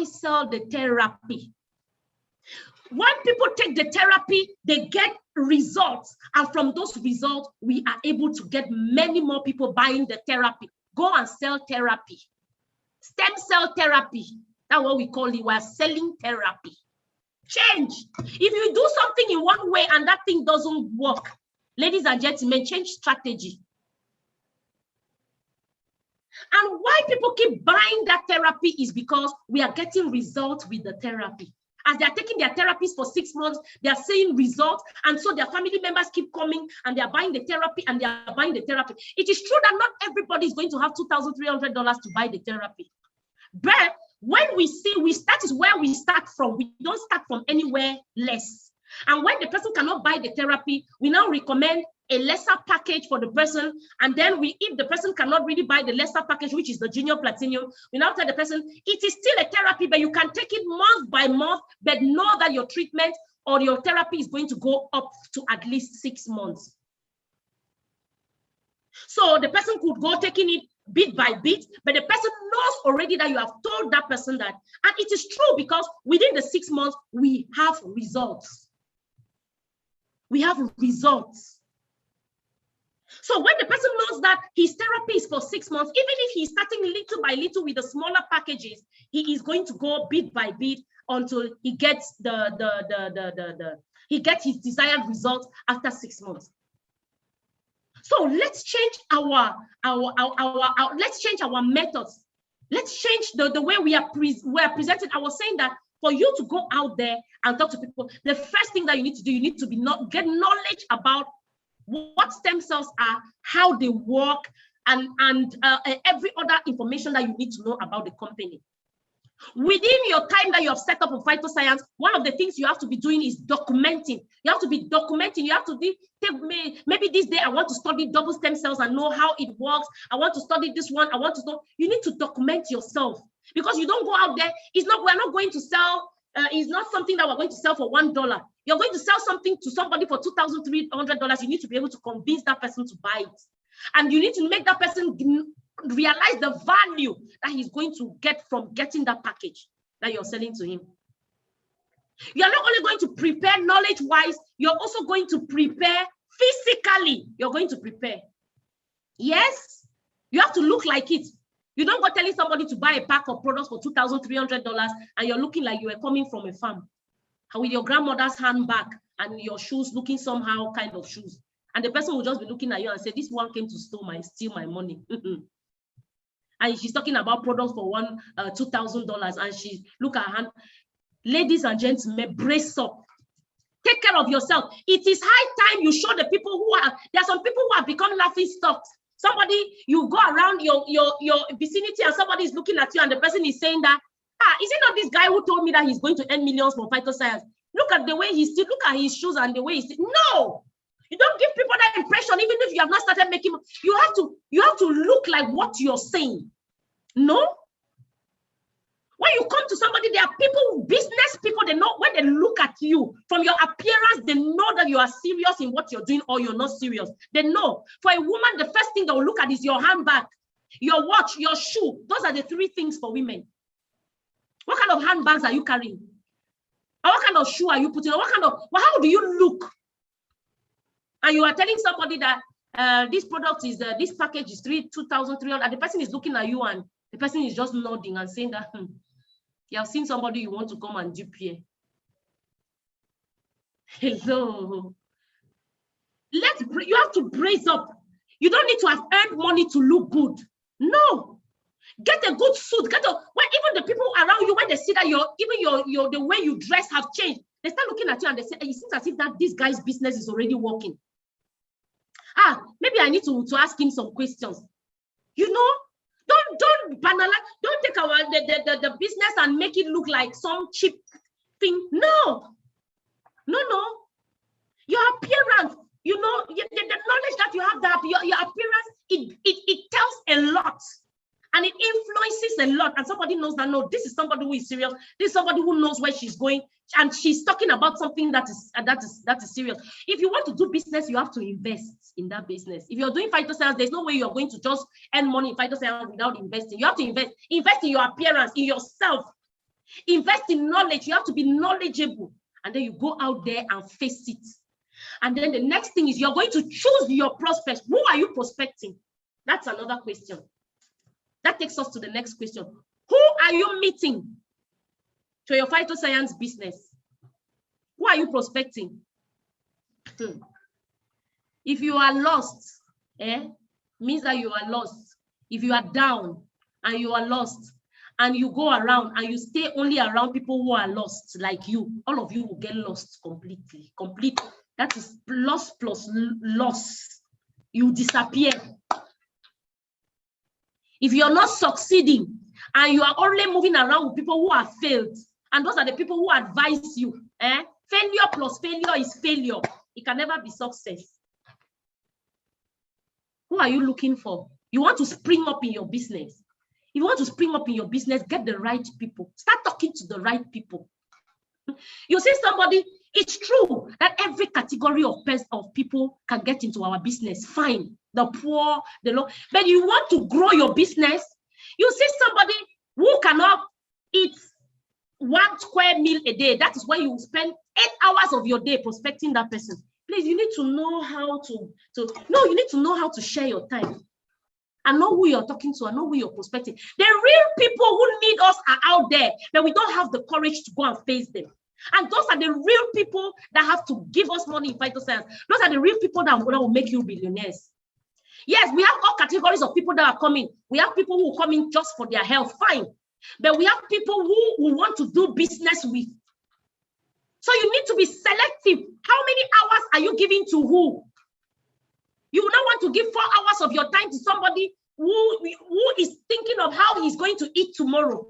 I sell the therapy. When people take the therapy, they get results. And from those results, we are able to get many more people buying the therapy. Go and sell therapy. Stem cell therapy. That's what we call it. We are selling therapy. Change. If you do something in one way and that thing doesn't work, ladies and gentlemen, change strategy. And why people keep buying that therapy is because we are getting results with the therapy. As they are taking their therapies for 6 months, they are seeing results. And so their family members keep coming and they are buying the therapy and they are buying the therapy. It is true that not everybody is going to have $2,300 to buy the therapy. But when we see, that is where we start from. We don't start from anywhere less. And when the person cannot buy the therapy, we now recommend a lesser package for the person. And then if the person cannot really buy the lesser package, which is the junior platinum, we now tell the person, it is still a therapy, but you can take it month by month, but know that your treatment or your therapy is going to go up to at least 6 months. So the person could go taking it bit by bit, but the person knows already that you have told that person that. And it is true because within the 6 months, we have results. We have results. So when the person knows that his therapy is for 6 months, even if he's starting little by little with the smaller packages, he is going to go bit by bit until he gets his desired results after 6 months. So let's change our methods. Let's change the way we are presented. I was saying that for you to go out there and talk to people, the first thing that you need to do, you need to get knowledge about what stem cells are, how they work, and every other information that you need to know about the company. Within your time that you have set up on Phytoscience, one of the things you have to be doing is documenting. You have to be documenting. You have to maybe this day I want to study double stem cells and know how it works. I want to study this one. I want to know. You need to document yourself because you don't go out there. We're not going to sell. It's not something that we're going to sell for $1. You're going to sell something to somebody for $2,300. You need to be able to convince that person to buy it. And you need to make that person realize the value that he's going to get from getting that package that you're selling to him. You're not only going to prepare knowledge-wise, you're also going to prepare physically. You're going to prepare. Yes, you have to look like it. You don't go telling somebody to buy a pack of products for $2,300 and you're looking like you were coming from a farm and with your grandmother's handbag and your shoes looking somehow kind of shoes. And the person will just be looking at you and say, this one came to steal my money. And she's talking about products for $2,000 and she look at her hand. Ladies and gentlemen, brace up. Take care of yourself. It is high time you show the people there are some people who have become laughing stocks. Somebody, you go around your vicinity and somebody is looking at you and the person is saying that, is it not this guy who told me that he's going to earn millions from Phytoscience? Look at the way he's still, look at his shoes and the way he's still. No, you don't give people that impression, even if you have not started making, you have to look like what you're saying. No. When you come to somebody, there are people, business people, they know when they look at you, from your appearance, they know that you are serious in what you're doing or you're not serious. They know. For a woman, the first thing they will look at is your handbag, your watch, your shoe. Those are the 3 things for women. What kind of handbags are you carrying? Or what kind of shoe are you putting on? How do you look? And you are telling somebody that this product is, this package is $2,300, and the person is looking at you and the person is just nodding and saying that, you have seen somebody you want to come and dupe here. Hello. You have to brace up. You don't need to have earned money to look good. No. Get a good suit. Even the people around you, when they see that the way you dress have changed, they start looking at you and they say, it seems as if that this guy's business is already working. Maybe I need to ask him some questions. You know, don't banalize, don't take the business and make it look like some cheap thing. No. Your appearance, you know, the knowledge that you have, that your appearance, it tells a lot. And it influences a lot. And somebody knows that, no, this is somebody who is serious. This is somebody who knows where she's going. And she's talking about something that is serious. If you want to do business, you have to invest in that business. If you're doing Phytoscience, there's no way you're going to just earn money in Phytoscience without investing. You have to invest. Invest in your appearance, in yourself. invest in knowledge. You have to be knowledgeable. And then you go out there and face it. And then the next thing is you're going to choose your prospects. Who are you prospecting? That's another question. That takes us to the next question. Who are you meeting to your phytoscience business? Who are you prospecting? If you are lost, means that you are lost. If you are down and you are lost, and you go around and you stay only around people who are lost like you, all of you will get lost completely. That is loss plus loss. You disappear. If you're not succeeding and you are only moving around with people who have failed, and those are the people who advise you, failure plus failure is failure. It can never be success. Who are you looking for? You want to spring up in your business. If you want to spring up in your business, get the right people. Start talking to the right people. You see somebody, it's true that every category of people can get into our business. Fine. The poor, the low. But you want to grow your business. You see somebody who cannot eat 1 square meal a day. That is why you spend 8 hours of your day prospecting that person. Please, you need to know how you need to know how to share your time. And know who you're talking to, and know who you're prospecting. The real people who need us are out there, but we don't have the courage to go and face them. And those are the real people that have to give us money in phytoscience. Those are the real people that will make you billionaires. Yes, we have all categories of people that are coming. We have people who come in just for their health, fine. But we have people who we want to do business with. So you need to be selective. How many hours are you giving to who? You will not want to give 4 hours of your time to somebody who is thinking of how he's going to eat tomorrow.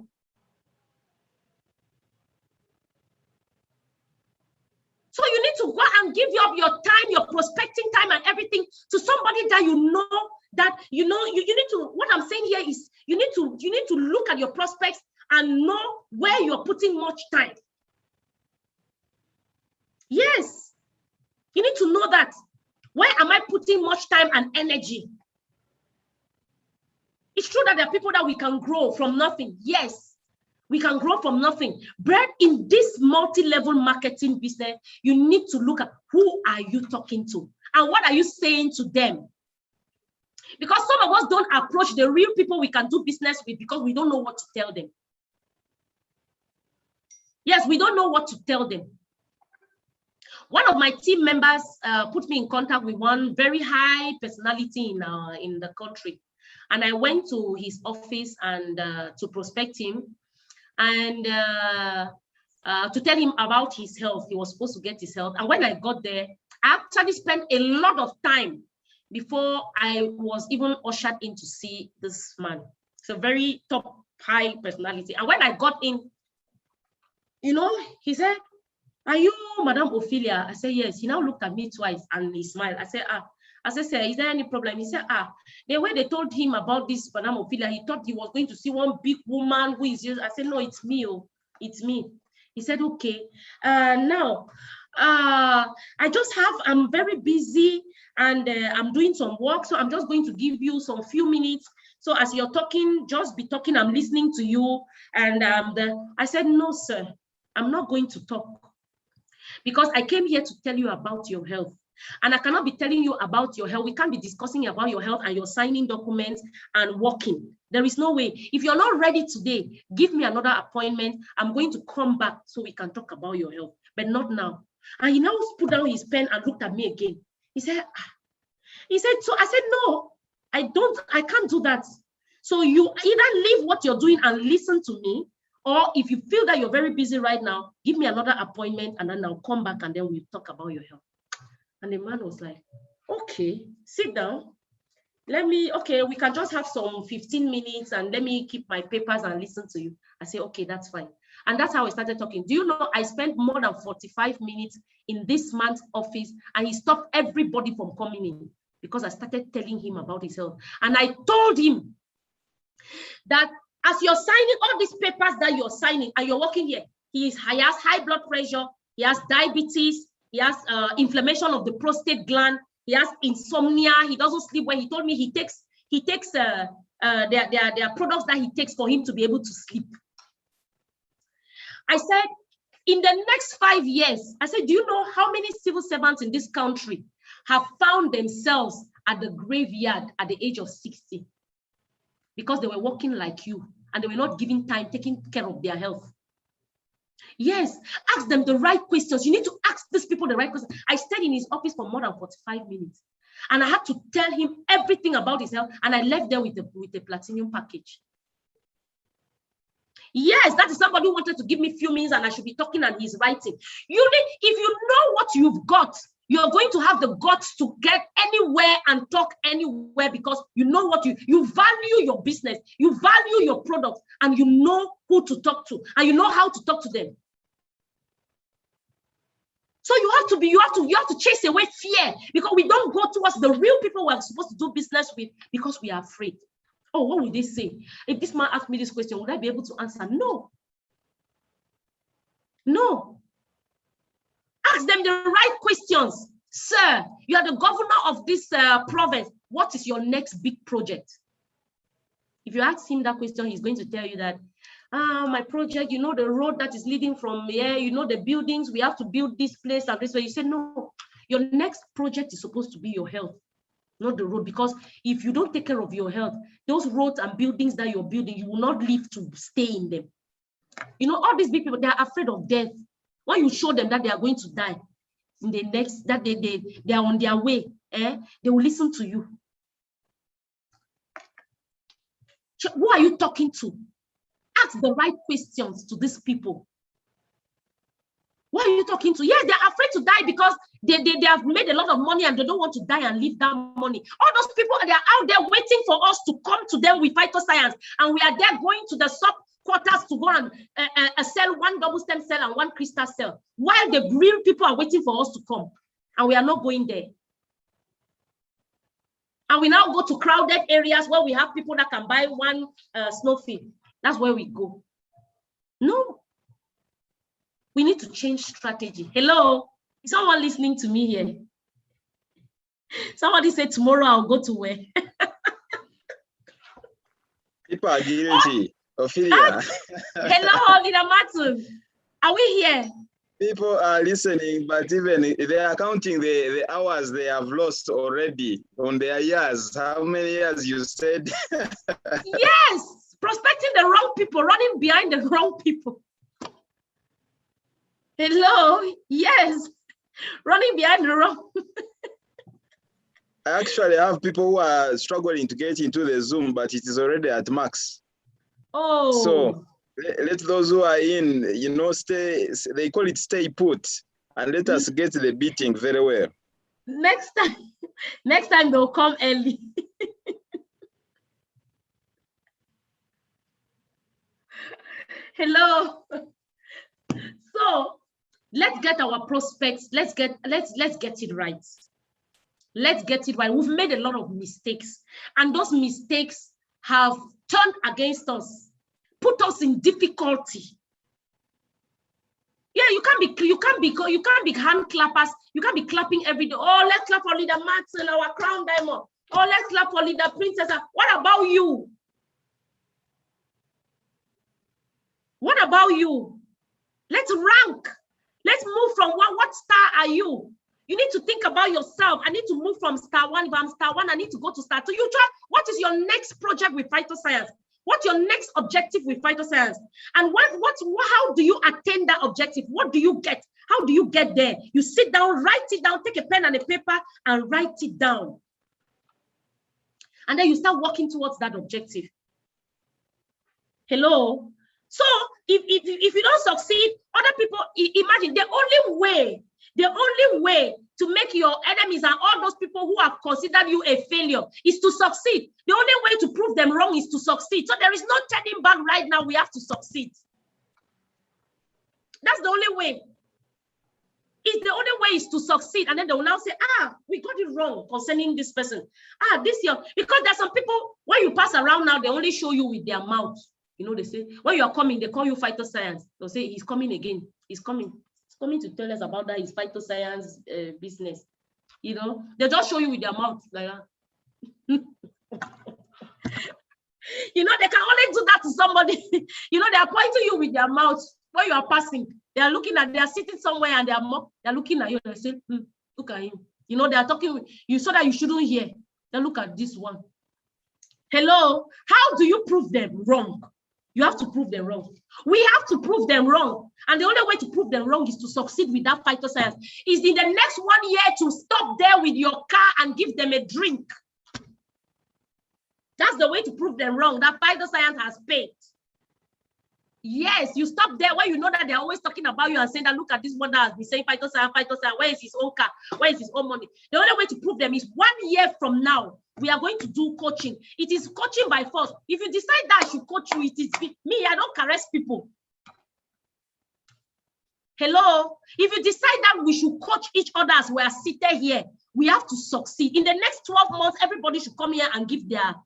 So you need to go and give up your time, your prospecting time and everything to somebody that you need to, what I'm saying here is you need to look at your prospects and know where you're putting much time. Yes, you need to know that. Where am I putting much time and energy? It's true that there are people that we can grow from nothing. Yes, we can grow from nothing. But in this multi-level marketing business, you need to look at who are you talking to and what are you saying to them? Because some of us don't approach the real people we can do business with because we don't know what to tell them. Yes, we don't know what to tell them. One of my team members put me in contact with one very high personality in the country. And I went to his office and to prospect him and to tell him about his health. He was supposed to get his health. And when I got there, I actually spent a lot of time before I was even ushered in to see this man. It's a very top high personality. And when I got in, he said, "Are you Madam Ophelia?" I said, "Yes." He now looked at me twice and he smiled. I said, "Sir, is there any problem?" He said, the way they told him about this Madam Ophelia, he thought he was going to see one big woman who is just, I said, "No, it's me. Oh, it's me." He said, "Okay. Now, I'm very busy and I'm doing some work. So I'm just going to give you some few minutes. So as you're talking, just be talking. I'm listening to you." And I said, "No, sir, I'm not going to talk. Because I came here to tell you about your health. And I cannot be telling you about your health. We can't be discussing about your health and you're signing documents and working. There is no way. If you're not ready today, give me another appointment. I'm going to come back so we can talk about your health, but not now." And he now put down his pen and looked at me again. He said, "So," I said, "No, I can't do that. So you either leave what you're doing and listen to me, or if you feel that you're very busy right now, give me another appointment and then I'll come back and then we'll talk about your health." And the man was like, "Okay, sit down. We can just have some 15 minutes and let me keep my papers and listen to you." I said, "Okay, that's fine." And that's how I started talking. Do you know, I spent more than 45 minutes in this man's office and he stopped everybody from coming in because I started telling him about his health. And I told him that as you're signing all these papers that you're signing and you're working here, he has high blood pressure, he has diabetes, he has inflammation of the prostate gland, he has insomnia, he doesn't sleep well. He told me he takes there are products that he takes for him to be able to sleep. I said, in the next 5 years, I said, do you know how many civil servants in this country have found themselves at the graveyard at the age of 60? Because they were working like you and they were not giving time, taking care of their health. Yes, ask them the right questions. You need to ask these people the right questions. I stayed in his office for more than 45 minutes and I had to tell him everything about his health, and I left there with the platinum package. Yes, that is somebody who wanted to give me few minutes and I should be talking and he's writing. If you know what you've got, you're going to have the guts to get anywhere and talk anywhere, because you know what you value your business, you value your product, and you know who to talk to, and you know how to talk to them. So you have to chase away fear, because we don't go towards the real people we are supposed to do business with because we are afraid. Oh, what would they say? If this man asked me this question, would I be able to answer? No. No. Ask them the right questions. Sir, you are the governor of this province. What is your next big project? If you ask him that question, he's going to tell you that, my project, you know, the road that is leading from here, you know, the buildings, we have to build this place and this way. You say, no, your next project is supposed to be your health, not the road. Because if you don't take care of your health, those roads and buildings that you're building, you will not live to stay in them. You know, all these big people, they are afraid of death. When you show them that they are going to die, in the next, that they are on their way, they will listen to you. Who are you talking to? Ask the right questions to these people. What are you talking to? Yes, they're afraid to die because they have made a lot of money and they don't want to die and leave that money. All those people, they are out there waiting for us to come to them with Phytoscience, and we are there going to the sub-quarters to go and sell one double stem cell and one crystal cell, while the real people are waiting for us to come, and we are not going there. And we now go to crowded areas where we have people that can buy one snowfield. That's where we go. No. We need to change strategy. Hello? Is someone listening to me here? Somebody said tomorrow I'll go to where? People are guilty. Ophelia. Hello, Leader Martin. Are we here? People are listening, but even they are counting the hours they have lost already on their years. How many years you said? Yes, prospecting the wrong people, running behind the wrong people. Hello, yes, running behind the wrong. I actually have people who are struggling to get into the Zoom, but it is already at max. Oh. So let those who are in, you know, stay, they call it stay put, and let us get the beating very well. Next time they'll come early. Hello. So let's get our prospects. Let's get it right. Let's get it right. We've made a lot of mistakes, and those mistakes have turned against us, put us in difficulty. Yeah, you can't be hand clappers. You can't be clapping every day. Oh, let's clap for Leader Max and our crown diamond. Oh, let's clap for Leader Princess. What about you? What about you? Let's rank. Let's move from what star are you? You need to think about yourself. I need to move from star 1. If I'm star 1, I need to go to star 2. You try. What is your next project with Phytoscience? What's your next objective with Phytoscience? And how do you attain that objective? What do you get? How do you get there? You sit down, write it down, take a pen and a paper and write it down. And then you start working towards that objective. Hello? So if you don't succeed, other people, imagine the only way to make your enemies and all those people who have considered you a failure is to succeed. The only way to prove them wrong is to succeed. So there is no turning back right now. We have to succeed. That's the only way. It's the only way is to succeed. And then they will now say, we got it wrong concerning this person. This year, because there's some people, when you pass around now, they only show you with their mouth. You know, they say, when you are coming, they call you Phytoscience. They'll say, he's coming again. He's coming. He's coming to tell us about that, his Phytoscience business. You know, they just show you with their mouth like that. You know, they can only do that to somebody. You know, they are pointing you with their mouth. When you are passing, they are looking at, they are sitting somewhere and they're looking at you and they say, look at him. You know, they are talking, you so that you shouldn't hear. Then look at this one. Hello, how do you prove them wrong? You have to prove them wrong. We have to prove them wrong. And the only way to prove them wrong is to succeed with that phytoscience. Is in the next 1 year to stop there with your car and give them a drink. That's the way to prove them wrong. That phytoscience has paid. Yes, you stop there when you know that they're always talking about you and saying that, look at this one that has been saying phytoscience, where is his own car? Where is his own money? The only way to prove them is 1 year from now, we are going to do coaching. It is coaching by force. If you decide that I should coach you, it is me, I don't caress people. Hello? If you decide that we should coach each other as we are seated here, we have to succeed. In the next 12 months, everybody should come here and give their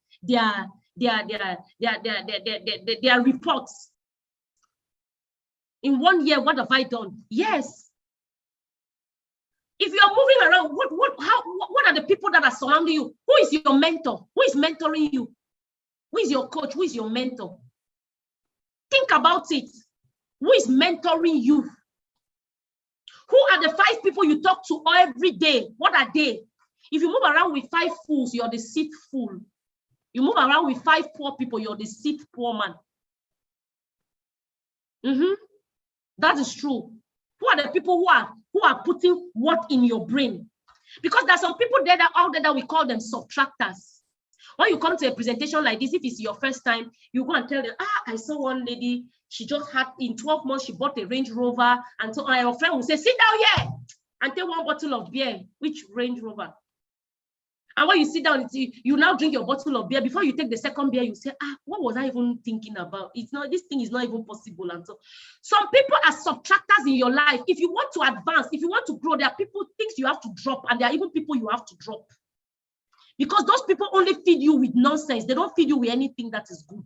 reports. In 1 year, what have I done? Yes. If you are moving around, what are the people that are surrounding you? Who is your mentor? Who is mentoring you? Who is your coach? Who is your mentor? Think about it. Who is mentoring you? Who are the 5 people you talk to every day? What are they? If you move around with 5 fools, you're the 6th fool. You move around with 5 poor people, you're the 6th poor man. That is true. Who are the people who are putting what in your brain? Because there's some people there out there that we call them subtractors. When you come to a presentation like this, if it's your first time, you go and tell them, I saw one lady, she just had, in 12 months, she bought a Range Rover. And so your friend will say, sit down here and take 1 bottle of beer. Which Range Rover? And when you sit down, you now drink your bottle of beer. Before you take the second beer, you say, what was I even thinking about? It's not, this thing is not even possible. And so some people are subtractors in your life. If you want to advance, if you want to grow, there are things you have to drop, and there are even people you have to drop. Because those people only feed you with nonsense. They don't feed you with anything that is good.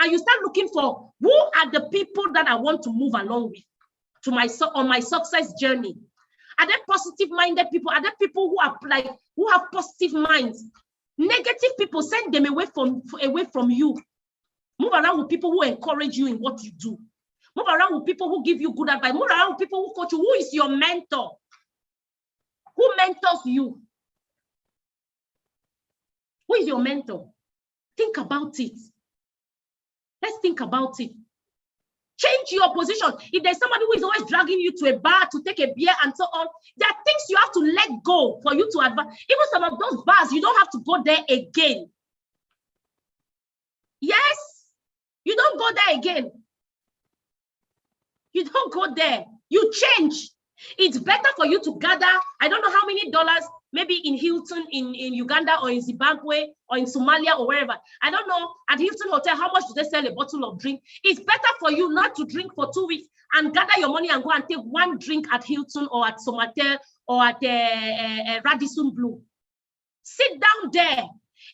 And you start looking for, who are the people that I want to move along with on my success journey? Are they positive-minded people? Are there people who have positive minds? Negative people, send them away from you. Move around with people who encourage you in what you do. Move around with people who give you good advice. Move around with people who coach you. Who is your mentor? Who mentors you? Who is your mentor? Think about it. Let's think about it. Change your position. If there's somebody who is always dragging you to a bar to take a beer and so on, there are things you have to let go for you to advance. Even some of those bars, you don't have to go there again. Yes, you don't go there again. You don't go there. You change. It's better for you to gather, I don't know how many dollars, maybe in Hilton, in Uganda, or in Zimbabwe, or in Somalia, or wherever. I don't know, at Hilton Hotel, how much do they sell a bottle of drink? It's better for you not to drink for 2 weeks and gather your money and go and take 1 drink at Hilton or at Somatel or at Radisson Blu. Sit down there.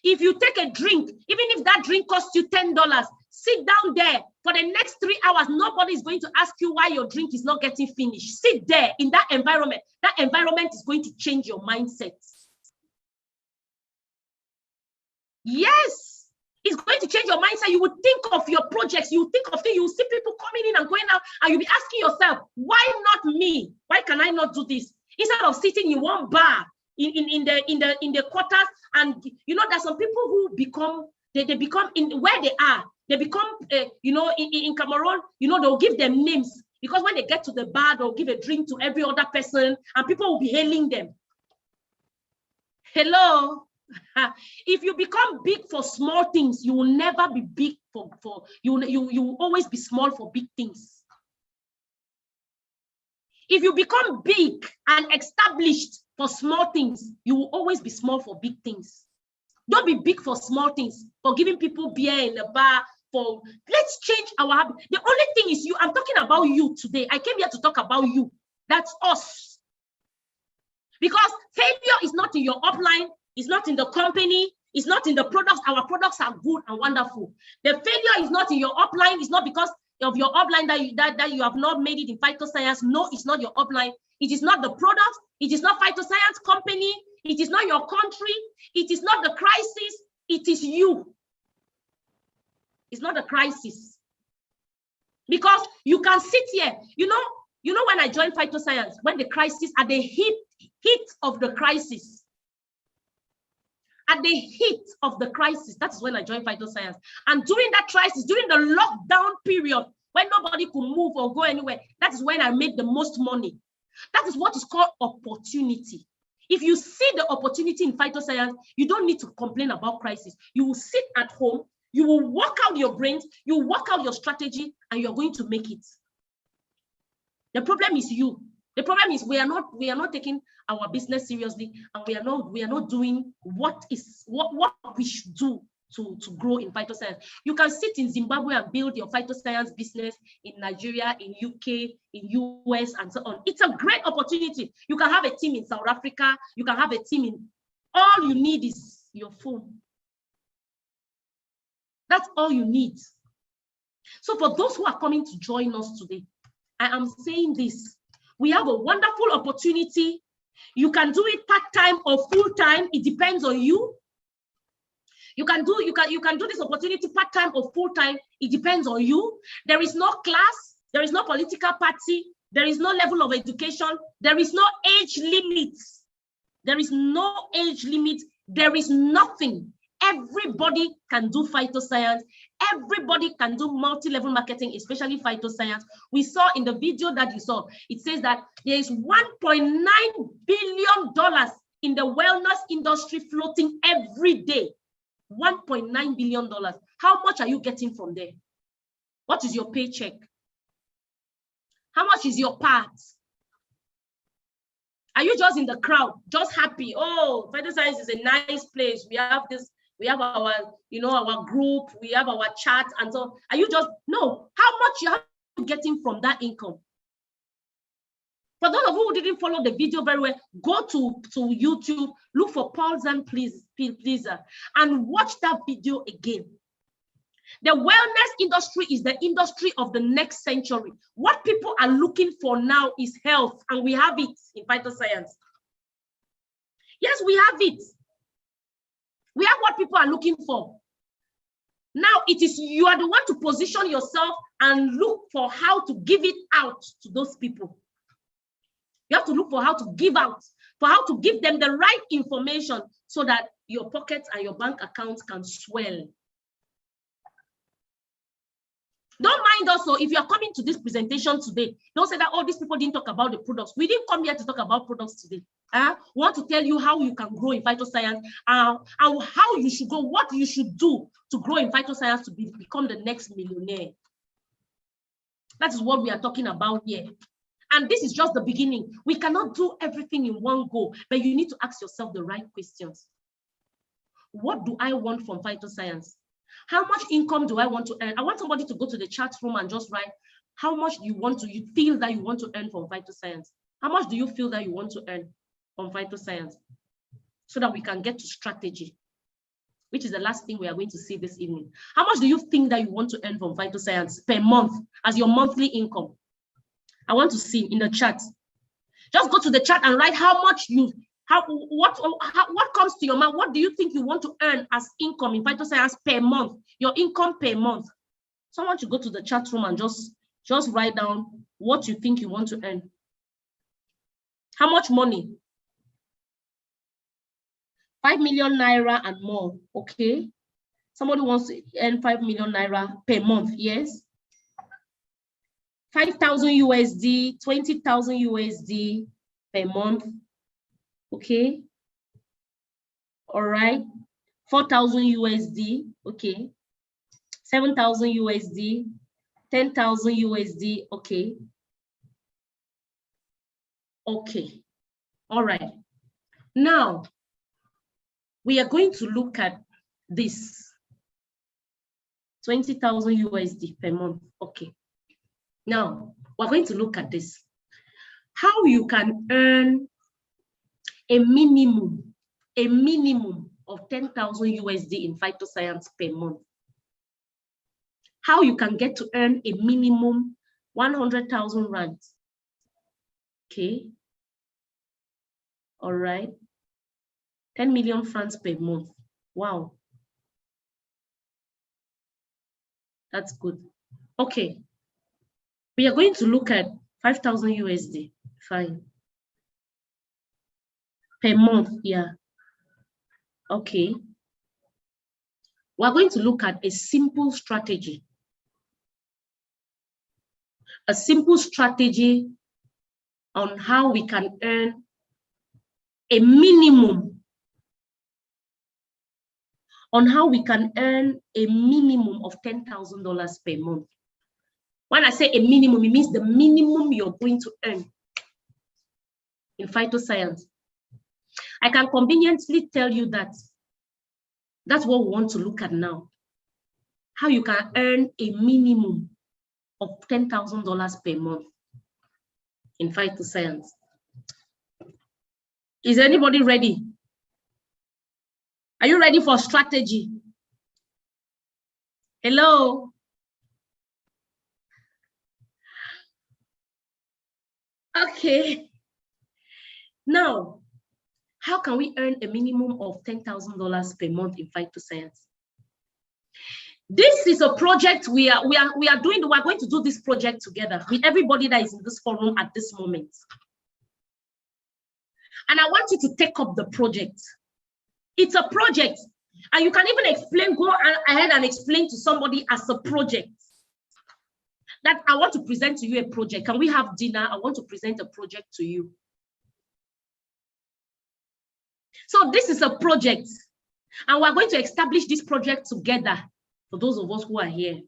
If you take a drink, even if that drink costs you $10, sit down there. For the next 3 hours, nobody is going to ask you why your drink is not getting finished. Sit there in that environment. That environment is going to change your mindset. Yes, it's going to change your mindset. You will think of your projects. You will think of things. You will see people coming in and going out, and you'll be asking yourself, why not me? Why can I not do this? Instead of sitting in one bar in the quarters, and you know, there's some people who become, they become in where they are. They become, you know, in Cameroon, you know, they'll give them names, because when they get to the bar, they'll give a drink to every other person and people will be hailing them. Hello. If you become big for small things, you will never be big you will always be small for big things. If you become big and established for small things, you will always be small for big things. Don't be big for small things, for giving people beer in the bar. Let's change our habit. The only thing is you. I'm talking about you today. I came here to talk about you. That's us. Because failure is not in your upline, it's not in the company, it's not in the products. Our products are good and wonderful. The failure is not in your upline. It's not because of your upline that you have not made it in phytoscience. No, it's not your upline. It is not the product. It is not phytoscience company. It is not your country. It is not the crisis. It is you. It's not a crisis. Because you can sit here, you know, when I joined Phytoscience, when the crisis, at the heat of the crisis, that is when I joined Phytoscience. And during that crisis, during the lockdown period, when nobody could move or go anywhere, that is when I made the most money. That is what is called opportunity. If you see the opportunity in Phytoscience, you don't need to complain about crisis. You will sit at home, you will work out your brains, you will work out your strategy, and you're going to make it. The problem is you. The problem is we are not taking our business seriously, and we are not doing what we should do to grow in Phytoscience. You can sit in Zimbabwe and build your Phytoscience business in Nigeria, in UK, in US, and so on. It's a great opportunity. You can have a team in South Africa. You can have a team in, all you need is your phone. That's all you need. So for those who are coming to join us today, I am saying this. We have a wonderful opportunity. You can do it part-time or full-time. It depends on you. You can do this opportunity part-time or full-time. It depends on you. There is no class. There is no political party. There is no level of education. There is no age limit. There is no age limit. There is nothing. Everybody can do Phytoscience. Everybody can do multi-level marketing, especially Phytoscience. We saw in the video that you saw, it says that there is $1.9 billion in the wellness industry floating every day. $1.9 billion. How much are you getting from there? What is your paycheck? How much is your part? Are you just in the crowd, just happy? Oh, Phytoscience is a nice place. We have this. We have our, our group, we have our chat, and so are you just, no, how much you are getting from that income? For those of you who didn't follow the video very well, go to YouTube, look for Paul Zan Pleaser, and watch that video again. The wellness industry is the industry of the next century. What people are looking for now is health, and we have it in Phytoscience. Yes, we have it. We have what people are looking for. Now it is you are the one to position yourself and look for how to give it out to those people. You have to look for how to give out, for how to give them the right information so that your pockets and your bank accounts can swell. Don't mind also, if you are coming to this presentation today, don't say that, oh, these people didn't talk about the products. We didn't come here to talk about products today. We want to tell you how you can grow in Phytoscience, and how you should go, what you should do to grow in Phytoscience to become the next millionaire. That is what we are talking about here. And this is just the beginning. We cannot do everything in one go, but you need to ask yourself the right questions. What do I want from Phytoscience? How much income do I want to earn? I want somebody to go to the chat room and just write, how much do you feel that you want to earn from Phytoscience? How much do you feel that you want to earn from Phytoscience? So that we can get to strategy, which is the last thing we are going to see this evening. How much do you think that you want to earn from Phytoscience per month as your monthly income? I want to see in the chat. Just go to the chat and write how much what comes to your mind. What do you think you want to earn as income in Phytoscience per month? Your income per month. Someone should go to the chat room and just write down what you think you want to earn. How much money? 5 million naira and more. Okay. Somebody wants to earn 5 million naira per month. Yes. 5,000 USD, 20,000 USD per month. Okay. All right. 4,000 USD. Okay. 7,000 USD. 10,000 USD. Okay. Okay. All right. Now, we are going to look at this. 20,000 USD per month. Okay. Now, we're going to look at this. How you can earn a minimum of 10,000 USD in Phytoscience per month. How you can get to earn a minimum 100,000 rands. Okay. All right. 10 million francs per month. Wow. That's good. Okay. We are going to look at 5,000 USD. Fine. Per month, yeah. Okay. We're going to look at a simple strategy. A simple strategy on how we can earn a minimum. On how we can earn a minimum of $10,000 per month. When I say a minimum, it means the minimum you're going to earn in phytoscience. I can conveniently tell you that that's what we want to look at now. How you can earn a minimum of $10,000 per month in phytoscience. Is anybody ready? Are you ready for strategy? Hello? Okay. Now, how can we earn a minimum of $10,000 per month in phytoscience? This is a project we are going to do this project together with everybody that is in this forum at this moment. And I want you to take up the project. It's a project, and you can even go ahead and explain to somebody as a project that I want to present to you a project. Can we have dinner? I want to present a project to you. So this is a project, and we're going to establish this project together for those of us who are here.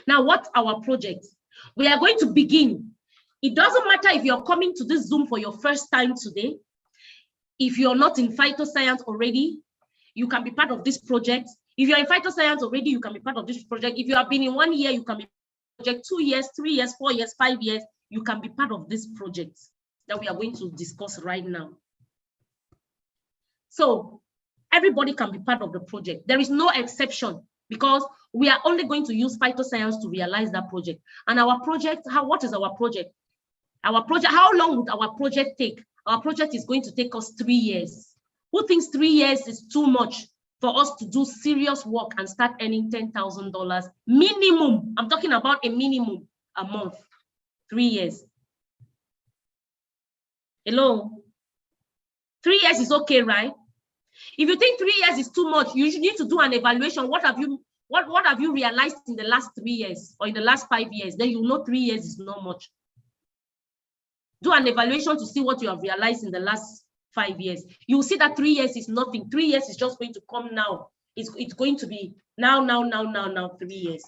Now, what's our project? We are going to begin. It doesn't matter if you're coming to this Zoom for your first time today. If you're not in phytoscience already, you can be part of this project. If you're in phytoscience already, you can be part of this project. If you have been in 1 year, you can be project 2 years, 3 years, 4 years, 5 years. You can be part of this project that we are going to discuss right now. So everybody can be part of the project. There is no exception because we are only going to use phytoscience to realize that project. And our project, what is our project? Our project, how long would our project take? Our project is going to take us 3 years. Who thinks 3 years is too much for us to do serious work and start earning $10,000 minimum? I'm talking about a minimum a month, 3 years. Hello? 3 years is okay, right? If you think 3 years is too much, you need to do an evaluation. What have you realized in the last 3 years or in the last 5 years? Then you know 3 years is not much. Do an evaluation to see what you have realized in the last 5 years. You will see that 3 years is nothing. 3 years is just going to come now. It's going to be now, 3 years.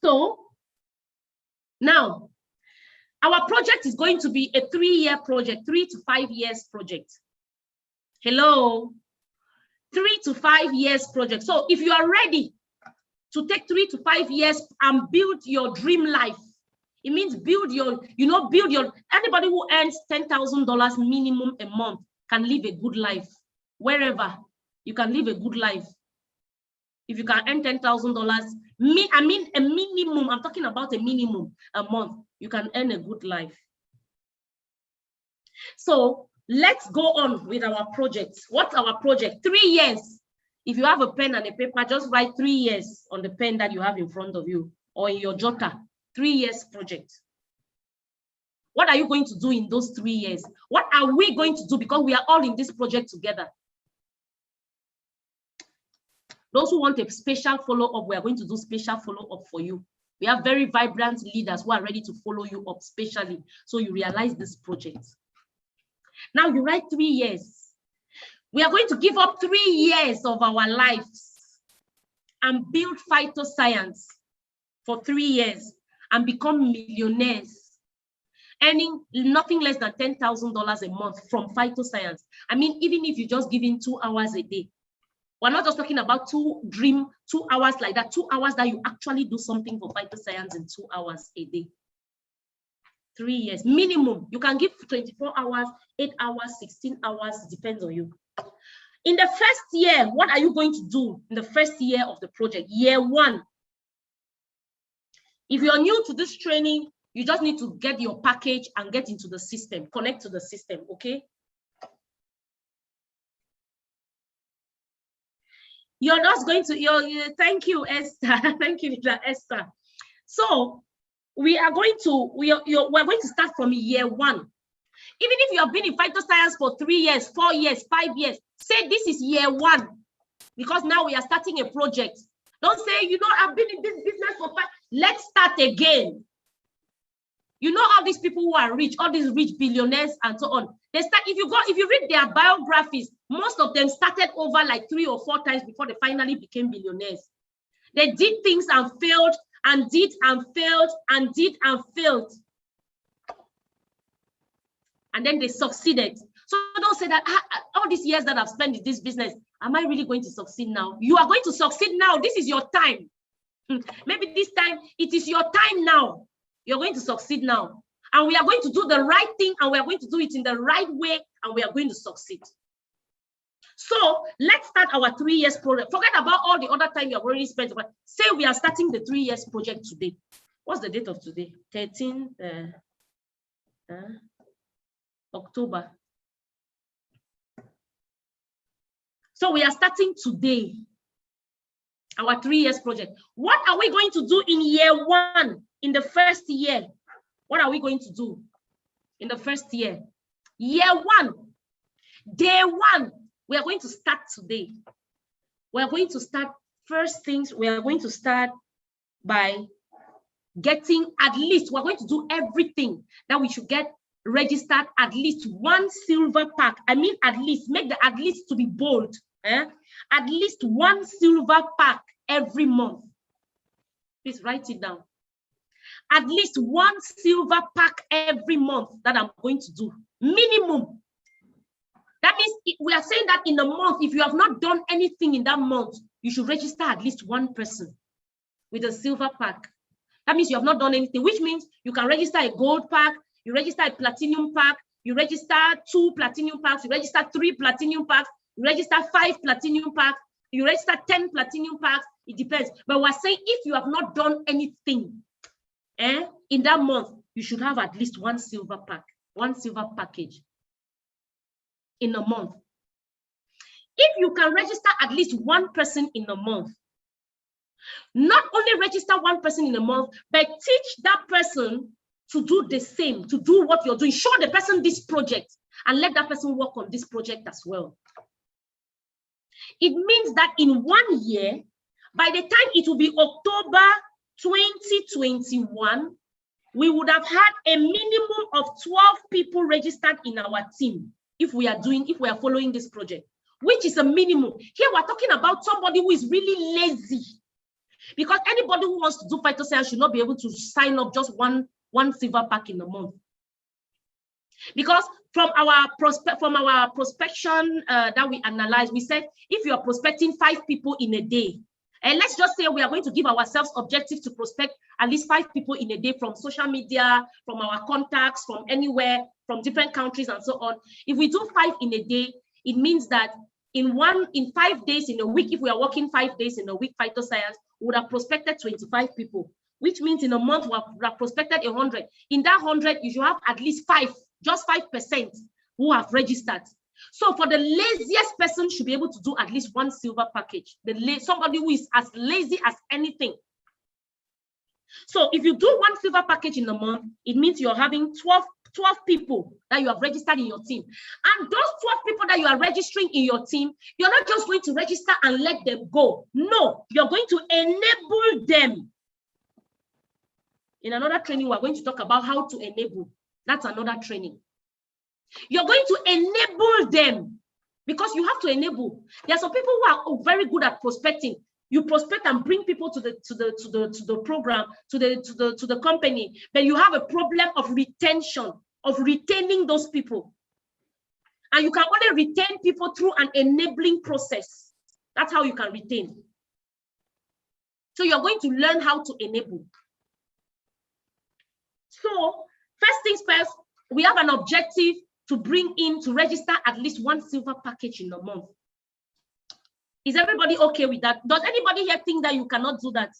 So now, our project is going to be a 3-year project, 3 to 5 years project. Hello? 3 to 5 years project. So if you are ready to take 3 to 5 years and build your dream life, it means build your, anybody who earns $10,000 minimum a month can live a good life. Wherever, you can live a good life. If you can earn $10,000, I mean a minimum, I'm talking about a minimum a month, you can earn a good life. So let's go on with our project. What's our project? 3 years. If you have a pen and a paper, just write 3 years on the pen that you have in front of you or in your jotter. 3 years project. What are you going to do in those 3 years? What are we going to do? Because we are all in this project together. Those who want a special follow-up, we are going to do special follow-up for you. We have very vibrant leaders who are ready to follow you up specially, so you realize this project. Now you write 3 years. We are going to give up 3 years of our lives and build phytoscience for 3 years and become millionaires, earning nothing less than $10,000 a month from phytoscience. I mean, even if you just give in 2 hours a day. We're not just talking about 2 hours like that, 2 hours that you actually do something for phytoscience in 2 hours a day. 3 years minimum. You can give 24 hours, 8 hours, 16 hours, depends on you. In the first year, what are you going to do in the first year of the project? Year 1. If you're new to this training, you just need to get your package and get into the system, connect to the system, okay? You're not going to, thank you, Esther. Thank you, Esther. So we are going to, we're going to start from year 1. Even if you have been in phytoscience for 3 years, 4 years, 5 years, say this is year 1, because now we are starting a project. Don't say, you know, I've been in this business for 5. Let's start again. You know, all these people who are rich, all these rich billionaires and so on, they start, if you read their biographies, most of them started over like 3 or 4 times before they finally became billionaires. They did things and failed, and did and failed, and did and failed. And then they succeeded. So don't say that all these years that I've spent in this business, am I really going to succeed now? You are going to succeed now. This is your time. Maybe this time, it is your time now. You're going to succeed now. And we are going to do the right thing, and we are going to do it in the right way, and we are going to succeed. So let's start our 3 years project. Forget about all the other time you have already spent. Say we are starting the 3 years project today. What's the date of today? 13 October. So we are starting today our 3 years project. What are we going to do in year 1, in the first year? What are we going to do in the first year? Year 1, day 1, we are going to start today. We are going to start, first things, we are going to start by getting at least, we're going to do everything that we should get registered at least 1 silver pack. I mean, at least, make the at least to be bold. At least 1 silver pack every month. Please write it down. At least 1 silver pack every month that I'm going to do. Minimum. That means we are saying that in a month, if you have not done anything in that month, you should register at least 1 person with a silver pack. That means you have not done anything, which means you can register a gold pack, you register a platinum pack, you register 2 platinum packs, you register 3 platinum packs, you register 5 platinum packs, you register 10 platinum packs. It depends. But we're saying if you have not done anything in that month, you should have at least 1 silver pack, 1 silver package in a month. If you can register at least 1 person in a month, not only register 1 person in a month, but teach that person to do the same, to do what you're doing. Show the person this project and let that person work on this project as well. It means that in 1 year, by the time it will be October 2021, we would have had a minimum of 12 people registered in our team if we are following this project, which is a minimum. Here we're talking about somebody who is really lazy, because anybody who wants to do phytoscience should not be able to sign up just one silver pack in a month. Because from our prospection that we analyzed, we said if you are prospecting 5 people in a day, and let's just say we are going to give ourselves objective to prospect at least 5 people in a day from social media, from our contacts, from anywhere, from different countries and so on. If we do 5 in a day, it means that in 5 days in a week, if we are working 5 days in a week, phytoscience, we would have prospected 25 people, which means in a month we have prospected 100. In that 100, you should have at least 5, just 5% who have registered. So for the laziest person should be able to do at least 1 silver package. Somebody who is as lazy as anything. So if you do 1 silver package in a month, it means you're having 12 people that you have registered in your team. And those 12 people that you are registering in your team, you're not just going to register and let them go. No, you're going to enable them. In another training, we're going to talk about how to enable. That's another training. You're going to enable them because you have to enable. There are some people who are very good at prospecting. You prospect and bring people to the program, to the company, but you have a problem of retention, of retaining those people. And you can only retain people through an enabling process. That's how you can retain. So you're going to learn how to enable. So first things first, we have an objective to bring in, to register at least 1 silver package in a month. Is everybody okay with that? Does anybody here think that you cannot do that?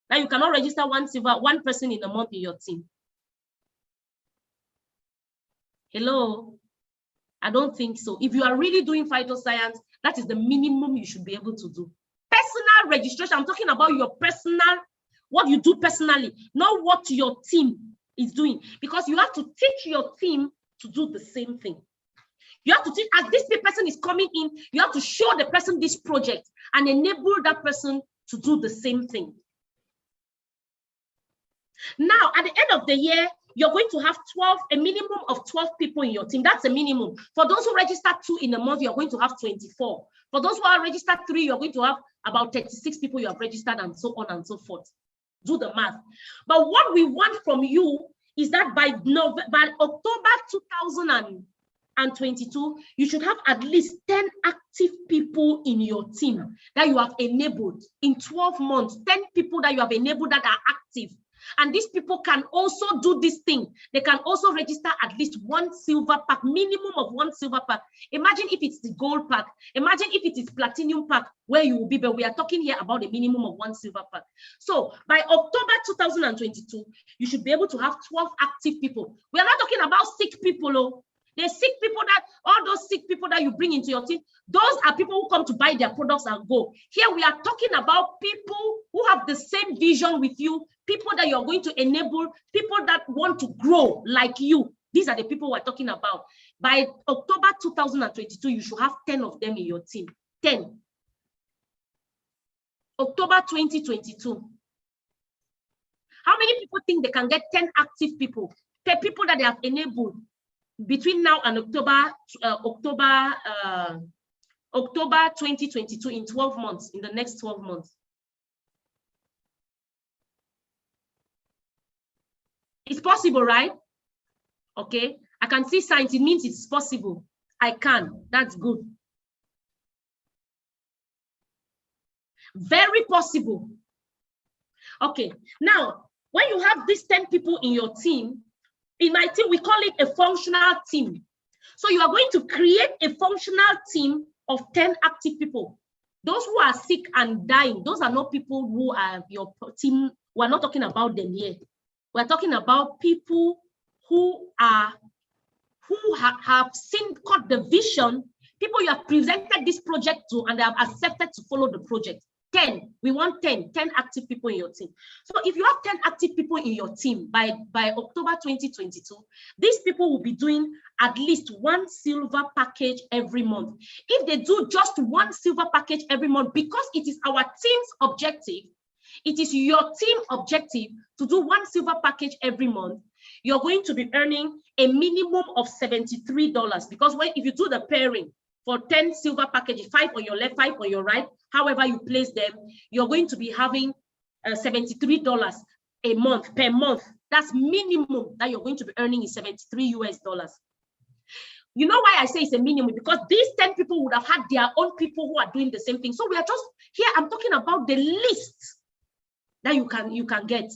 That you cannot register 1 person in a month in your team? Hello? I don't think so. If you are really doing phytoscience, that is the minimum you should be able to do. personal registration. I'm talking about your personal, what you do personally, not what your team is doing, because you have to teach your team to do the same thing. You have to teach, as this person is coming in, you have to show the person this project and enable that person to do the same thing. Now, at the end of the year, you're going to have a minimum of 12 people in your team. That's a minimum. For those who register 2 in a month, you're going to have 24. For those who are registered 3, you're going to have about 36 people you have registered, and so on and so forth. Do the math. But what we want from you is that by October 2022, you should have at least 10 active people in your team that you have enabled in 12 months. 10 people that you have enabled that are active. And these people can also do this thing. They can also register at least 1 silver pack, minimum of 1 silver pack. Imagine if it's the gold pack. Imagine if it is platinum pack where you will be, but we are talking here about a minimum of 1 silver pack. So by October 2022, you should be able to have 12 active people. We are not talking about sick people. Oh. The sick people, that all those sick people that you bring into your team, those are people who come to buy their products and go. Here we are talking about people who have the same vision with you, people that you're going to enable, people that want to grow like you. These are the people we're talking about. By October 2022, you should have 10 of them in your team. 10. October 2022. How many people think they can get 10 active people? 10 people that they have enabled between now and October 2022, in 12 months, in the next 12 months? It's possible, right? Okay, I can see signs. It means it's possible. I can. That's good. Very possible. Okay, now, when you have these 10 people in your team, in my team, we call it a functional team. So you are going to create a functional team of 10 active people. Those who are sick and dying, those are not people who are your team. We're not talking about them here. We're talking about people who have seen, caught the vision, people you have presented this project to, and they have accepted to follow the project. 10, we want 10 active people in your team. So if you have 10 active people in your team by October 2022, these people will be doing at least 1 silver package every month. If they do just 1 silver package every month, because it is our team's objective, it is your team objective to do 1 silver package every month, you're going to be earning a minimum of $73, because if you do the pairing for 10 silver packages, 5 on your left, 5 on your right, however you place them, you're going to be having $73 a month per month. That's minimum that you're going to be earning is $73 US. You know why I say it's a minimum? Because these 10 people would have had their own people who are doing the same thing. So we are just here, I'm talking about the least that you can get.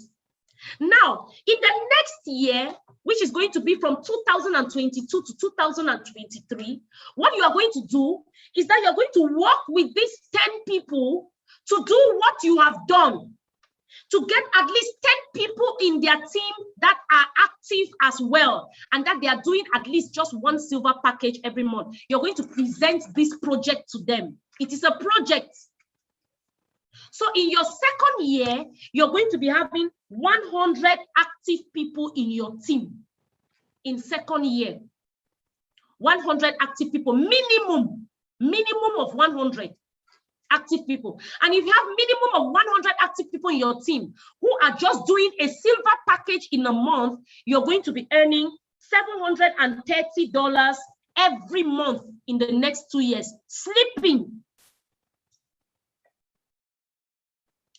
Now, in the next year, which is going to be from 2022 to 2023, what you are going to do is that you're going to work with these 10 people to do what you have done, to get at least 10 people in their team that are active as well, and that they are doing at least just 1 silver package every month. You're going to present this project to them. It is a project. So in your second year, you're going to be having 100 active people in your team. In second year, 100 active people, minimum of 100 active people. And if you have minimum of 100 active people in your team who are just doing a silver package in a month, you're going to be earning $730 every month in the next 2 years. Sleeping.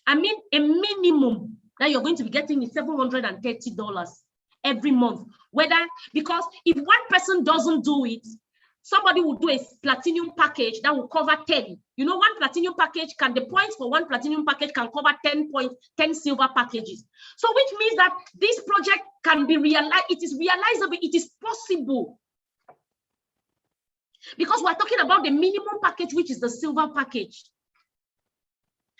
I mean, a minimum that you're going to be getting is $730 every month. Because if one person doesn't do it, somebody will do a platinum package that will cover 10. You know, one platinum package the points for one platinum package can cover 10 silver packages. So which means that this project can be realized, it is realizable, it is possible. Because we're talking about the minimum package, which is the silver package.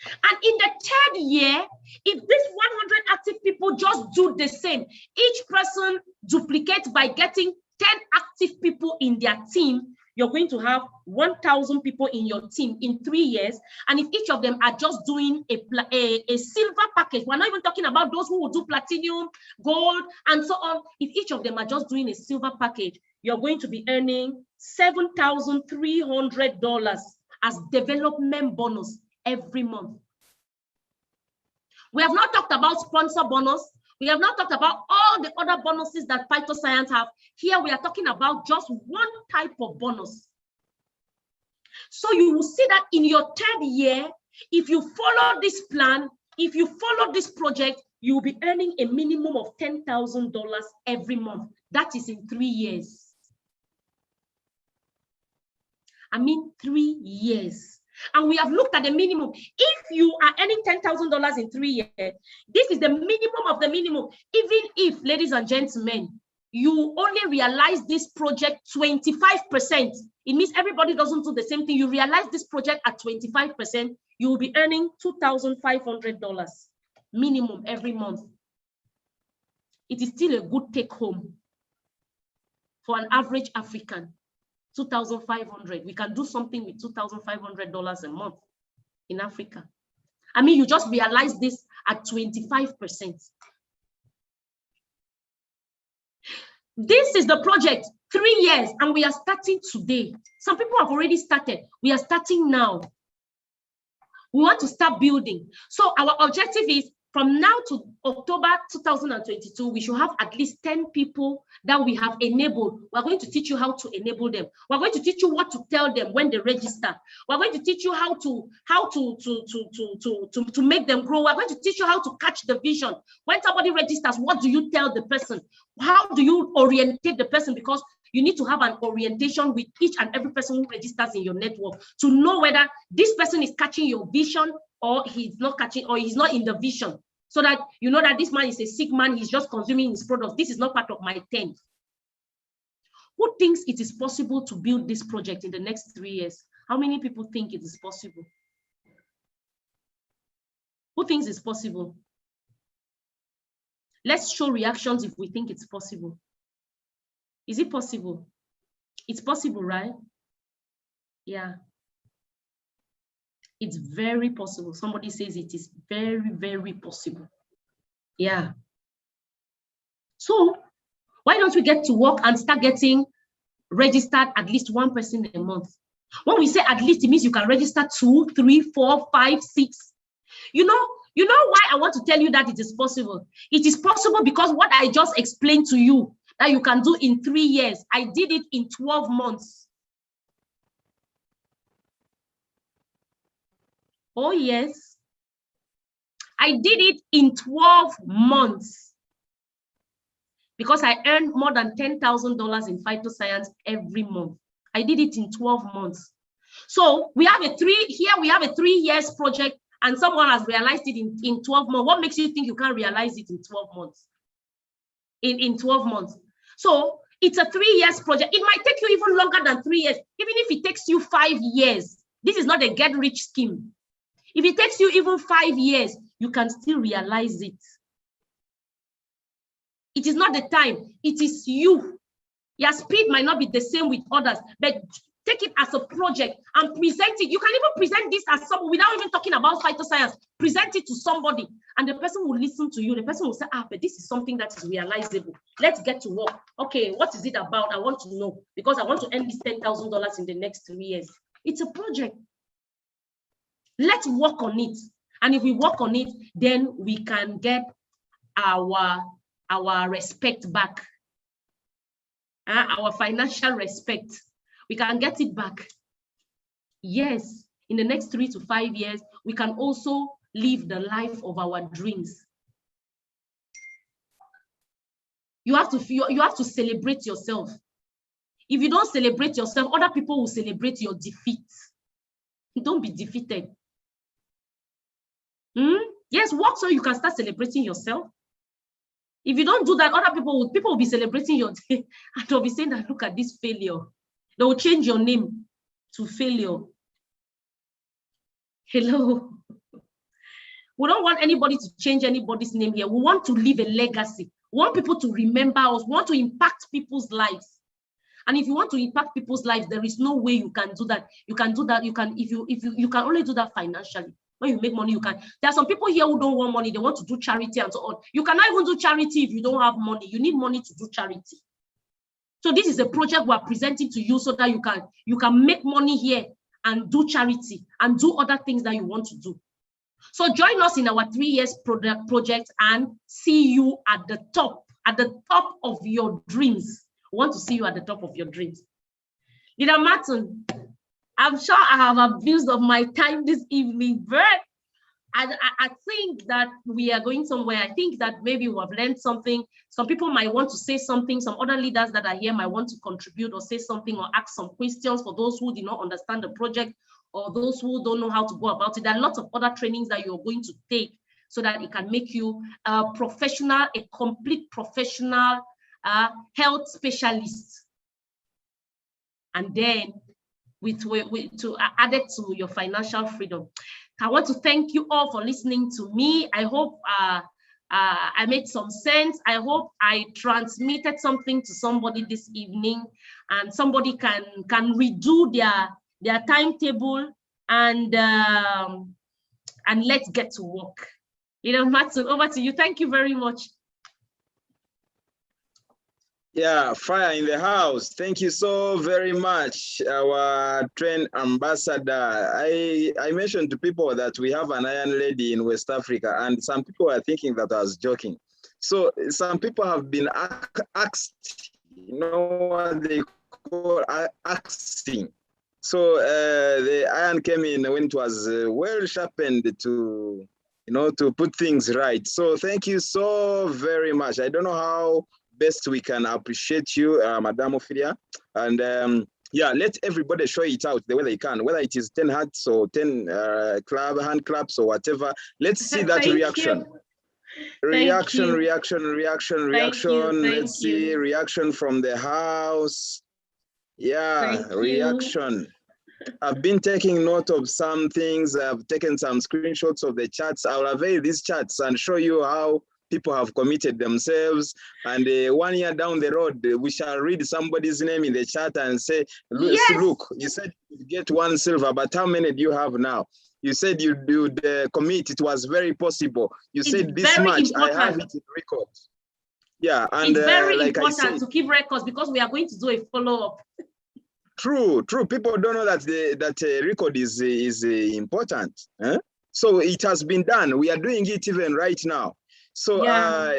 And in the third year, if this 100 active people just do the same, each person duplicates by getting 10 active people in their team, you're going to have 1,000 people in your team in 3 years. And if each of them are just doing a silver package, we're not even talking about those who will do platinum, gold, and so on. If each of them are just doing a silver package, you're going to be earning $7,300 as development bonus every month. We have not talked about sponsor bonus. We have not talked about all the other bonuses that Phytoscience have. Here we are talking about just one type of bonus. So you will see that in your 3rd year, if you follow this plan, if you follow this project, you will be earning a minimum of $10,000 every month. That is in 3 years. I mean 3 years. And we have looked at the minimum. If you are earning $10,000 in 3 years, this is the minimum of the minimum. Even if, ladies and gentlemen, you only realize this project 25%, it means everybody doesn't do the same thing. You realize this project at 25%, you will be earning $2,500 minimum every month. It is still a good take home for an average African. $2,500. We can do something with $2,500 a month in Africa. I mean, you just realize this at 25%. This is the project, 3 years, and we are starting today. Some people have already started. We are starting now. We want to start building. So our objective is from now to October 2022, we should have at least 10 people that we have enabled. We're going to teach you how to enable them. We're going to teach you what to tell them when they register. We're going to teach you how to make them grow. We're going to teach you how to catch the vision. When somebody registers, what do you tell the person? How do you orientate the person? Because you need to have an orientation with each and every person who registers in your network to know whether this person is catching your vision or he's not catching, or he's not in the vision, so that you know that this man is a sick man, he's just consuming his products. This is not part of my 10. Who thinks it is possible to build this project in the next 3 years? How many people think it is possible? Who thinks it's possible? Let's show reactions if we think it's possible. Is it possible? It's possible, right? Yeah. It's very possible. Somebody says it is very, very possible. Yeah. So why don't we get to work and start getting registered at least 1 person a month? When we say at least, it means you can register 2, 3, 4, 5, 6. You know why I want to tell you that it is possible? It is possible because what I just explained to you that you can do in 3 years, I did it in 12 months. Oh, yes. I did it in 12 months because I earned more than $10,000 in Phytoscience every month. I did it in 12 months. So we have a 3 years project and someone has realized it in 12 months. What makes you think you can't realize it in 12 months? In 12 months. So it's a 3 years project. It might take you even longer than 3 years. Even if it takes you 5 years, this is not a get rich scheme. If it takes you even 5 years, you can still realize it. It is not the time, it is you. Your speed might not be the same with others, but take it as a project and present it. You can even present this as someone without even talking about Phytoscience. Present it to somebody and the person will listen to you. The person will say, but this is something that is realizable. Let's get to work. Okay, what is it about? I want to know because I want to earn this $10,000 in the next 3 years. It's a project. Let's work on it. And if we work on it, then we can get our respect back. Our financial respect. We can get it back. Yes, in the next 3 to 5 years, we can also live the life of our dreams. You have to celebrate yourself. If you don't celebrate yourself, other people will celebrate your defeat. Don't be defeated. Yes, work so you can start celebrating yourself. If you don't do that, other people will be celebrating your day and they'll be saying that, look at this failure. They will change your name to failure. Hello. We don't want anybody to change anybody's name here. We want to leave a legacy. We want people to remember us. We want to impact people's lives. And if you want to impact people's lives, there is no way you can do that. You can do that. You can only do that financially. When you make money, you can. There are some people here who don't want money. They want to do charity and so on. You cannot even do charity if you don't have money. You need money to do charity. So this is a project we are presenting to you so that you can make money here and do charity and do other things that you want to do. So join us in our 3 years project and see you at the top of your dreams. We want to see you at the top of your dreams. Leader Martin, I'm sure I have abused of my time this evening, but I think that we are going somewhere. I think that maybe we have learned something. Some people might want to say something. Some other leaders that are here might want to contribute or say something or ask some questions for those who did not understand the project or those who don't know how to go about it. There are lots of other trainings that you're going to take so that it can make you a professional, a complete professional health specialist. And then to add it to your financial freedom. I want to thank you all for listening to me. I hope I made some sense. I hope I transmitted something to somebody this evening, and somebody can redo their timetable and let's get to work. Martin, over to you. Thank you very much. Yeah, fire in the house. Thank you so very much, our trend ambassador. I mentioned to people that we have an iron lady in West Africa, and some people are thinking that I was joking. So some people have been asked, what they call axing. So the iron came in when it was well sharpened to, to put things right. So thank you so very much. I don't know how best we can appreciate you, Madam Ophelia, and yeah, let everybody show it out the way they can, whether it is 10 hearts or 10 hand claps or whatever. Let's see that reaction. Reaction. Let's see reaction from the house. Yeah, reaction. I've been taking note of some things. I've taken some screenshots of the chats. I'll avail these chats and show you how people have committed themselves, and 1 year down the road, we shall read somebody's name in the chat and say, look, you said you get 1 silver, but how many do you have now? You said you'd commit, it was very possible. You said this much, I have it in record. Yeah, and it's very important to keep records because we are going to do a follow-up. True. People don't know that that record is important. So it has been done. We are doing it even right now. So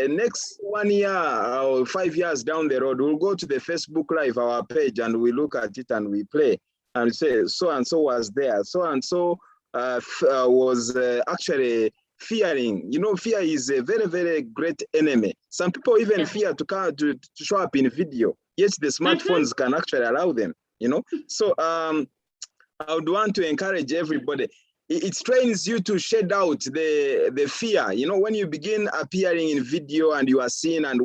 next 1 year or 5 years down the road, we'll go to the Facebook Live, our page, and we look at it and we play and say, so-and-so was there. So-and-so was actually fearing. Fear is a very, very great enemy. Some people even fear to show up in video. Yes, the smartphones can actually allow them, So I would want to encourage everybody. It trains you to shed out the fear. When you begin appearing in video and you are seen and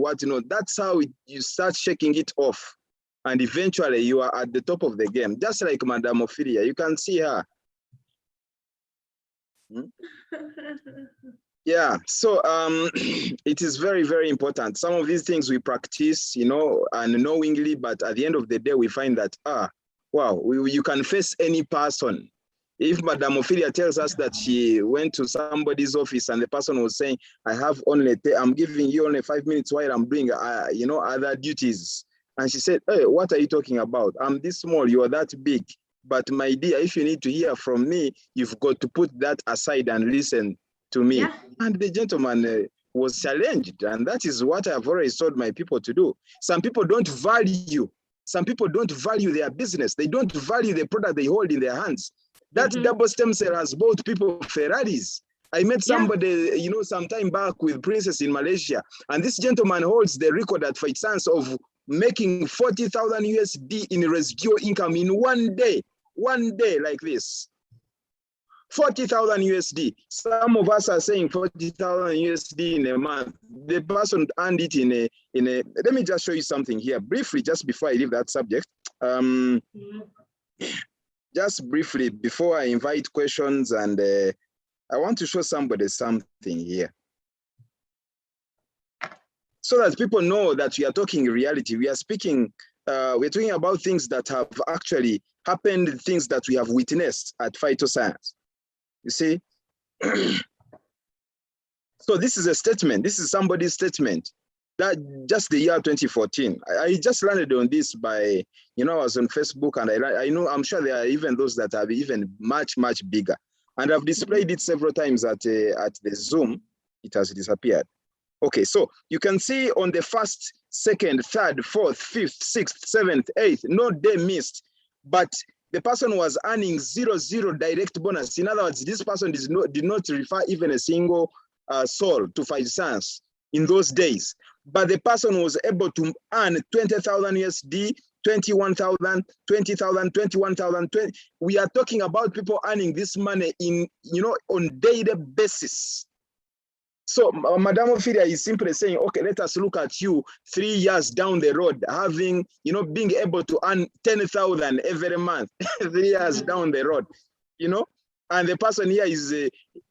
that's how you start shaking it off. And eventually you are at the top of the game. Just like Madam Ophelia, you can see her. Yeah, so it is very, very important. Some of these things we practice, unknowingly, but at the end of the day, we find that, wow, you can face any person. If Madam Ophelia tells us that she went to somebody's office and the person was saying, I'm giving you only 5 minutes while I'm doing, other duties. And she said, hey, what are you talking about? I'm this small, you are that big. But my dear, if you need to hear from me, you've got to put that aside and listen to me. Yeah. And the gentleman was challenged. And that is what I've always told my people to do. Some people don't value their business. They don't value the product they hold in their hands. That double stem cell has bought people Ferraris. I met somebody, some time back with Princess in Malaysia, and this gentleman holds the record at Phytoscience of making 40,000 USD in residual income in 1 day like this. 40,000 USD. Some of us are saying 40,000 USD in a month. The person earned it in a. Let me just show you something here briefly, just before I leave that subject. Just briefly, before I invite questions, and I want to show somebody something here. So that people know that we are talking reality. We are speaking we're talking about things that have actually happened, things that we have witnessed at Phytoscience. You see? So this is a statement. This is somebody's statement. That just the year 2014. I just landed on this by, I was on Facebook, and I know, I'm sure there are even those that are even much, much bigger. And I've displayed it several times at the Zoom. It has disappeared. Okay, so you can see on the 1st, 2nd, 3rd, 4th, 5th, 6th, 7th, 8th, no day missed, but the person was earning 0 direct bonus. In other words, this person did not refer even a single soul to Phytoscience in those days. But the person was able to earn 20,000 USD, 21,000, 20,000, 21,000, 20. We are talking about people earning this money in, on daily basis. So Madame Ophelia is simply saying, okay, let us look at you 3 years down the road, having, being able to earn 10,000 every month, 3 years down the road, and the person here is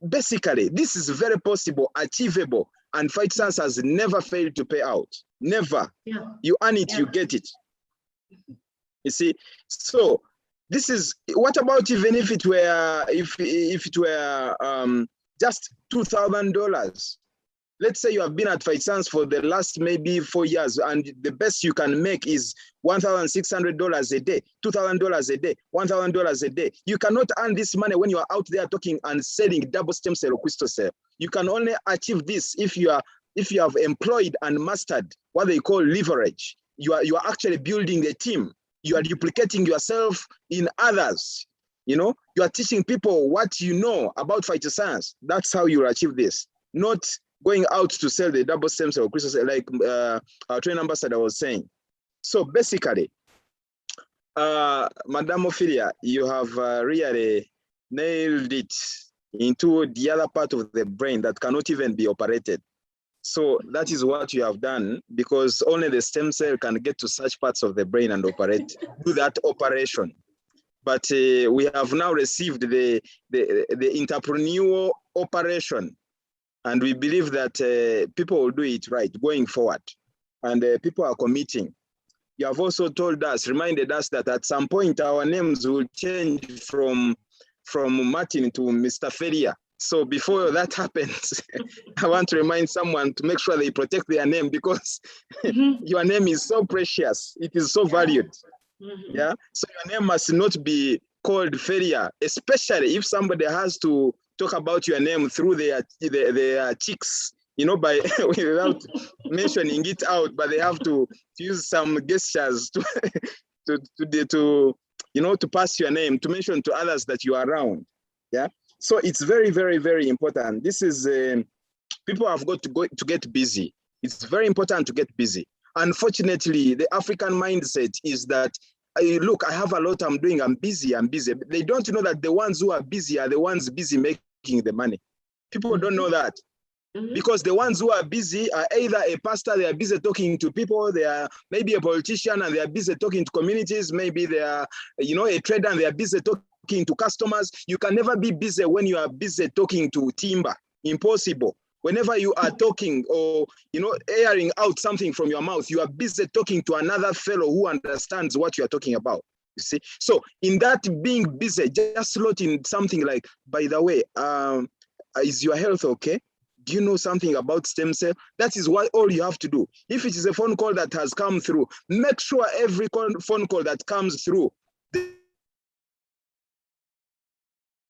basically, this is very possible, achievable, and Phytoscience has never failed to pay out. Never. Yeah. You earn it, you get it. You see? So this is, what about even if it were, if it were just $2,000? Let's say you have been at Phytoscience for the last maybe 4 years, and the best you can make is $1,600 a day, $2,000 a day, $1,000 a day. You cannot earn this money when you are out there talking and selling double stem cell or crystal cell. You can only achieve this if you have employed and mastered what they call leverage. You are actually building the team. You are duplicating yourself in others. You are teaching people what you know about Phytoscience. That's how you achieve this. Not going out to sell the double stem cell or crystal cell, like our training ambassador was saying. So basically, Madame Ophelia, you have really nailed it into the other part of the brain that cannot even be operated. So that is what you have done, because only the stem cell can get to such parts of the brain and do that operation. But we have now received the entrepreneurial operation. And we believe that people will do it right going forward. And people are committing. You have also reminded us that at some point our names will change from Martin to Mr. Feria. So before that happens, I want to remind someone to make sure they protect their name, because your name is so precious. It is so valued. Yeah. So your name must not be called Feria, especially if somebody has to talk about your name through their cheeks, by without mentioning it out, but they have to use some gestures to pass your name, to mention to others that you are around. Yeah. So it's very, very, very important. This is people have got to get busy. It's very important to get busy. Unfortunately, the African mindset is that, look, I have a lot I'm doing, I'm busy. They don't know that the ones who are busy are the ones busy making the money. People don't know that. Because the ones who are busy are either a pastor, they are busy talking to people, they are maybe a politician and they are busy talking to communities, maybe they are, a trader and they are busy talking to customers. You can never be busy when you are busy talking to timber. Impossible. Whenever you are talking or, airing out something from your mouth, you are busy talking to another fellow who understands what you are talking about. You see? So in that being busy, just slot in something like, by the way, is your health okay? Do you know something about stem cell? That is what all you have to do. If it is a phone call that has come through, make sure every phone call that comes through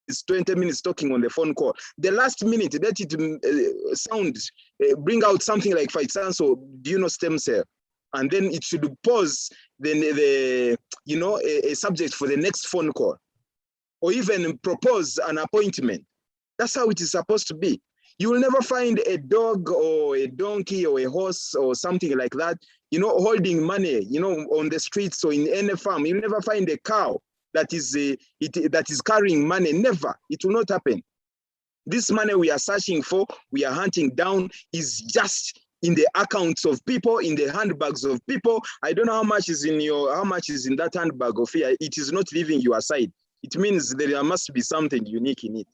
is 20 minutes talking on the phone call. The last minute, let it bring out something like Phytoscience, so do you know stem cell? And then it should pause a subject for the next phone call, or even propose an appointment. That's how it is supposed to be. You will never find a dog or a donkey or a horse or something like that, holding money, on the streets or in any farm. You'll never find a cow that is carrying money. Never. It will not happen. This money we are searching for, we are hunting down, is just in the accounts of people, in the handbags of people. I don't know how much is in that handbag of here. It is not leaving your side. It means there must be something unique in it.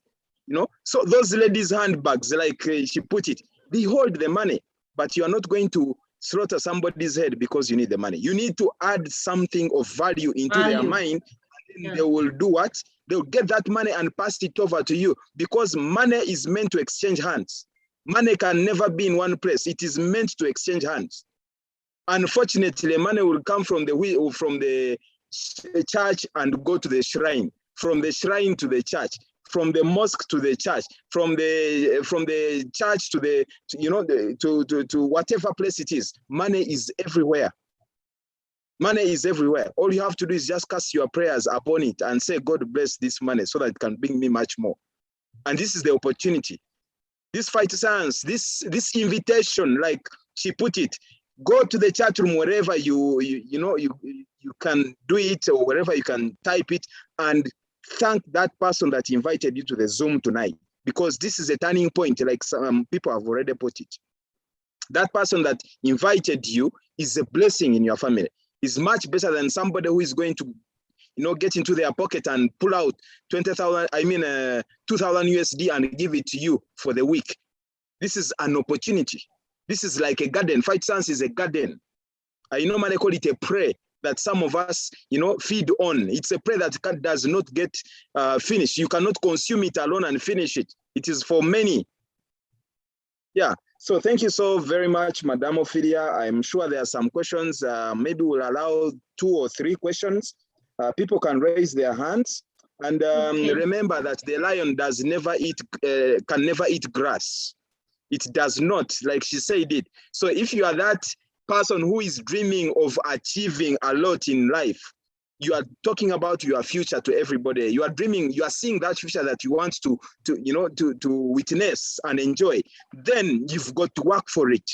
So those ladies' handbags, like she put it, they hold the money, but you are not going to slaughter somebody's head because you need the money. You need to add something of value into their mind, and then they will do what? They'll get that money and pass it over to you, because money is meant to exchange hands. Money can never be in one place. It is meant to exchange hands. Unfortunately, money will come from the church and go to the shrine, from the shrine to the church, from the mosque to the church, from the church to the to whatever place it is. Money is everywhere. Money is everywhere. All you have to do is just cast your prayers upon it and say, God bless this money so that it can bring me much more. And this is the opportunity. This Phytoscience, this invitation, like she put it, go to the chat room wherever you can do it, or wherever you can type it, and thank that person that invited you to the Zoom tonight, because this is a turning point, like some people have already put it. That person that invited you is a blessing in your family. It's much better than somebody who is going to get into their pocket and pull out 20,000, 2,000 USD and give it to you for the week. This is an opportunity. This is like a garden. Phytoscience is a garden. I normally call it a prey that some of us, feed on. It's a prey that does not get finished. You cannot consume it alone and finish it. It is for many. Yeah. So thank you so very much, Madam Ophelia. I'm sure there are some questions. Maybe we'll allow 2 or 3 questions. People can raise their hands. And remember that the lion can never eat grass. It does not, like she said it. So if you are that person who is dreaming of achieving a lot in life, you are talking about your future to everybody. You are dreaming, you are seeing that future that you want to witness and enjoy. Then you've got to work for it.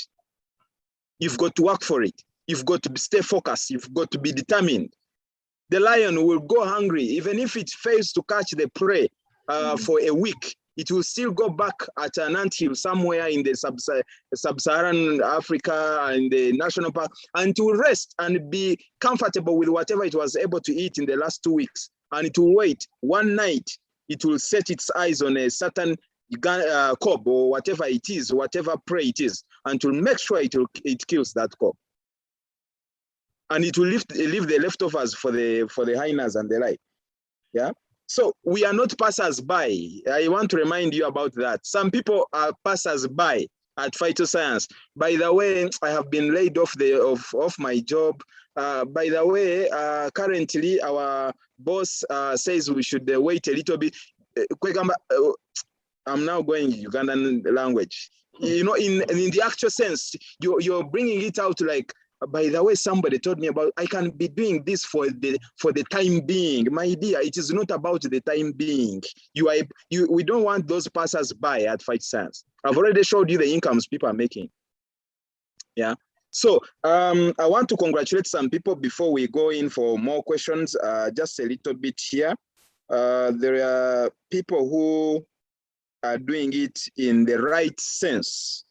You've got to work for it. You've got to stay focused. You've got to be determined. The lion will go hungry, even if it fails to catch the prey for a week. It will still go back at an anthill somewhere in the sub-Saharan Africa and the national park, and to rest and be comfortable with whatever it was able to eat in the last 2 weeks. And it will wait. One night, it will set its eyes on a certain cob or whatever it is, whatever prey it is, and to make sure it kills that cob. And it will leave the leftovers for the hyenas and the like. Yeah. So we are not passers-by. I want to remind you about that. Some people are passers-by at Phytoscience. By the way, I have been laid off my job. By the way, currently our boss says we should wait a little bit. I'm now going Ugandan language. In the actual sense, you're bringing it out like, by the way, somebody told me about, I can be doing this for the time being. My dear, it is not about the time being. We don't want those passers-by at Phytoscience. I've already showed you the incomes people are making. Yeah. So I want to congratulate some people before we go in for more questions. Just a little bit here. There are people who are doing it in the right sense.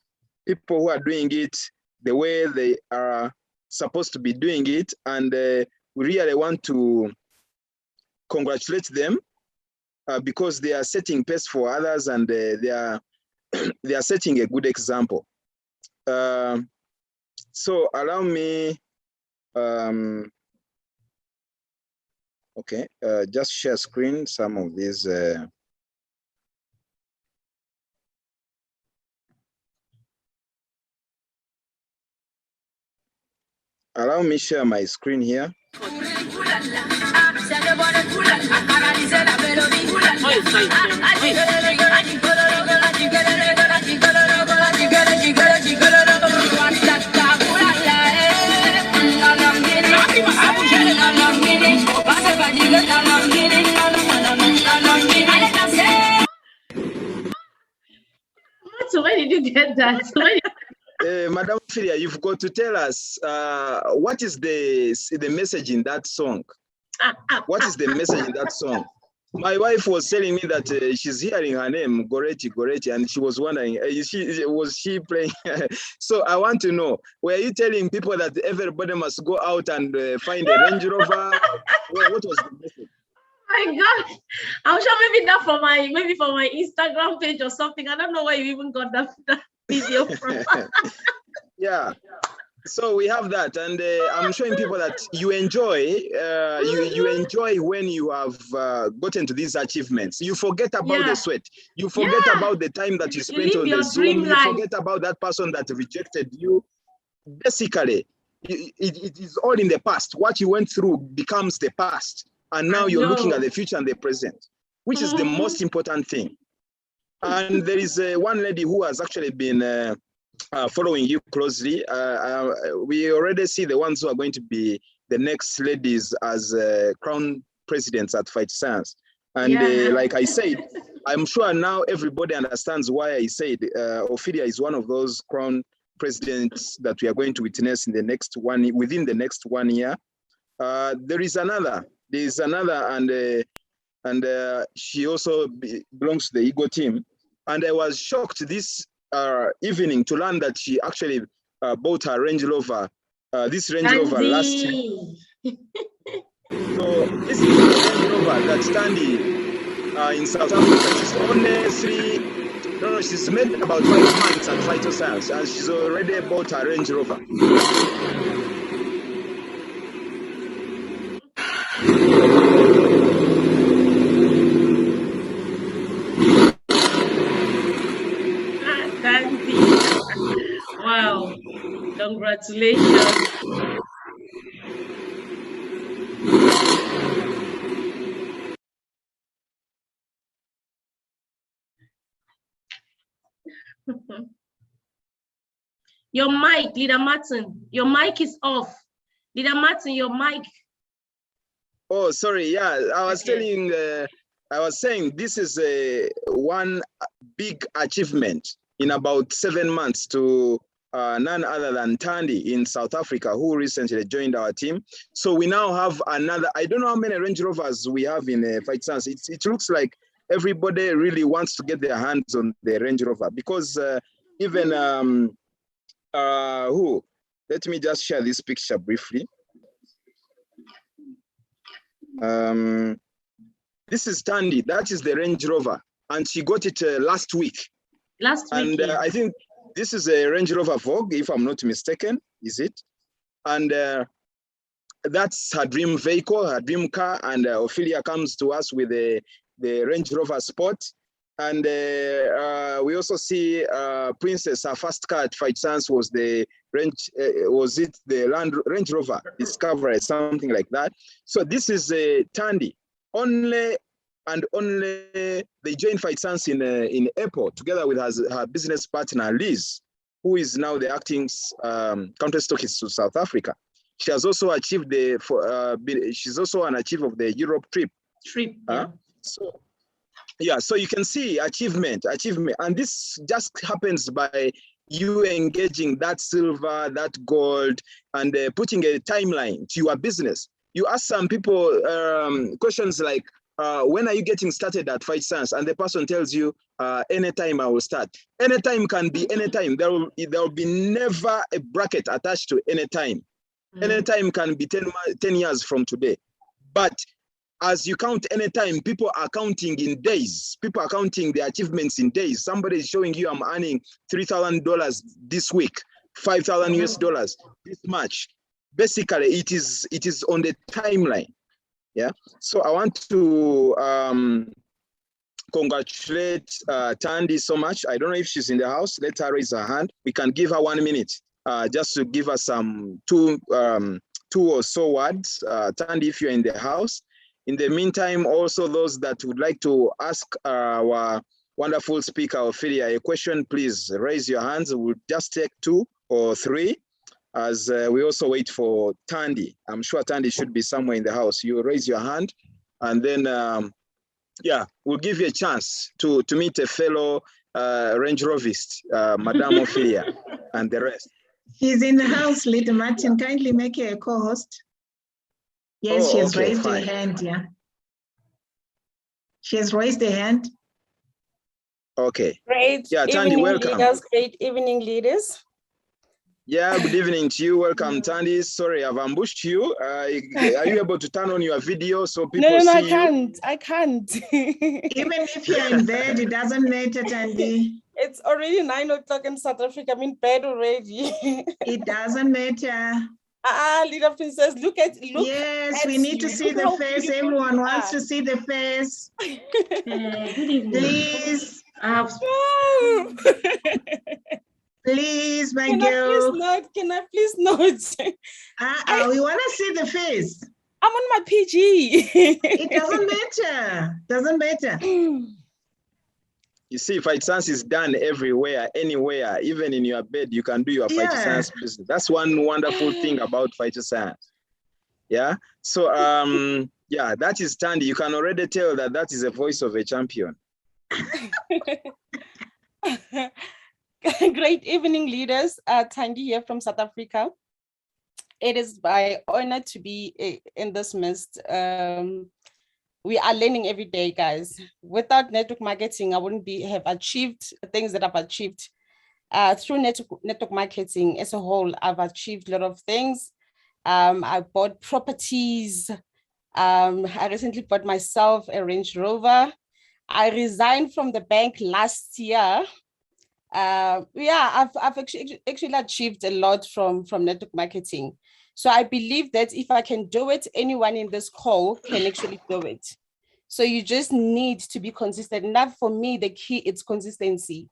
People who are doing it the way they are supposed to be doing it, and we really want to congratulate them because they are setting pace for others, and they are setting a good example. So allow me, okay, just share screen some of these. Allow me share my screen here. So where did you get that? Madam Ophelia, you've got to tell us what is the message in that song? What is the message in that song? My wife was telling me that she's hearing her name, Goretti, and she was wondering, was she playing? So I want to know, were you telling people that everybody must go out and find a Range Rover? What was the message? My God, I'm sure maybe that for my Instagram page or something. I don't know where you even got that video from. Yeah. So we have that, and I'm showing people that you enjoy. You enjoy when you have gotten to these achievements. You forget about the sweat. You forget about the time that you spent on the Zoom. You forget about that person that rejected you. Basically, it is all in the past. What you went through becomes the past, and now you're looking at the future and the present, which is the most important thing. And there is one lady who has actually been following you closely. We already see the ones who are going to be the next ladies as crown presidents at Phytoscience. And like I said, I'm sure now everybody understands why I said Ophelia is one of those crown presidents that we are going to witness in the next within the next 1 year. There is another, and she also belongs to the Eagle team. And I was shocked this evening to learn that she actually bought her Range Rover, this Range Rover last year. So this is the Range Rover that Tandy in South Africa. She's only she's made about 5 months at Phytoscience, and she's already bought her Range Rover. Wow, congratulations. Your mic, Leader Martin, your mic is off. Leader Martin, your mic. Oh, sorry. Yeah, I was telling, I was saying this is one big achievement in about 7 months to none other than Tandy in South Africa, who recently joined our team. So we now have another, I don't know how many Range Rovers we have in Phytoscience. It looks like everybody really wants to get their hands on the Range Rover, because even, let me just share this picture briefly. This is Tandy, that is the Range Rover, and she got it last week. And I think this is a Range Rover Vogue, if I'm not mistaken, is it? And that's her dream vehicle, her dream car, and Ophelia comes to us with the Range Rover Sport. And we also see Princess, her first car at Phytoscience was the Range, was it the Range Rover Discovery, something like that. So this is Tandy. Only they joined Phytoscience in April together with her business partner Liz, who is now the acting country stockist to South Africa. She has also achieved she's also an achiever of the Europe trip. So you can see achievement, and this just happens by you engaging that silver, that gold, and putting a timeline to your business. You ask some people questions like, when are you getting started at Phytoscience? And the person tells you, anytime I will start. Anytime can be anytime. There will be never a bracket attached to anytime. Anytime can be 10 years from today. But as you count anytime, people are counting in days. People are counting the achievements in days. Somebody is showing you, I'm earning $3,000 this week, $5,000 US this much. Basically, it is on the timeline. Yeah. So I want to congratulate Tandy so much. I don't know if she's in the house. Let her raise her hand. We can give her 1 minute just to give us some two or so words. Tandy, if you're in the house. In the meantime, also those that would like to ask our wonderful speaker, Ophelia, a question, please raise your hands. We'll just take 2 or 3 as we also wait for Tandy. I'm sure Tandy should be somewhere in the house. You raise your hand, and then, yeah, we'll give you a chance to meet a fellow Range Rovist, Madame Ophelia, and the rest. She's in the house, Leader Martin. Kindly make her a co-host. Yes, she has raised her hand, yeah. She has raised her hand. Okay. Great. Yeah, Tandy, welcome. Leaders, great evening, leaders. Yeah, good evening to you. Welcome, Tandy. Sorry, I've ambushed you. Are you able to turn on your video so people see I can't. Even if you're in bed, it doesn't matter, Tandy. It's already 9 o'clock in South Africa. I'm in bed already. It doesn't matter. Leader Princess, look Yes, at we need to you. see Look the how face. beautiful Everyone you wants are. to see the face. Good evening. Please, No. please, my Can I girl. please not? Can I please not? We want to see the face. I'm on my PG. It doesn't matter. Doesn't matter. You see, Phytoscience is done everywhere, anywhere, even in your bed, you can do your Phytoscience business. That's one wonderful thing about Phytoscience. Yeah. So, yeah, that is Tandy. You can already tell that that is a voice of a champion. Great evening, leaders. Tandy here from South Africa. It is my honor to be in this midst. We are learning every day, guys. Without network marketing, I wouldn't have achieved things that I've achieved. Through network marketing as a whole, I've achieved a lot of things. I bought properties. I recently bought myself a Range Rover. I resigned from the bank last year. I've actually achieved a lot from network marketing. So I believe that if I can do it, anyone in this call can actually do it. So you just need to be consistent. And that, for me, the key is consistency.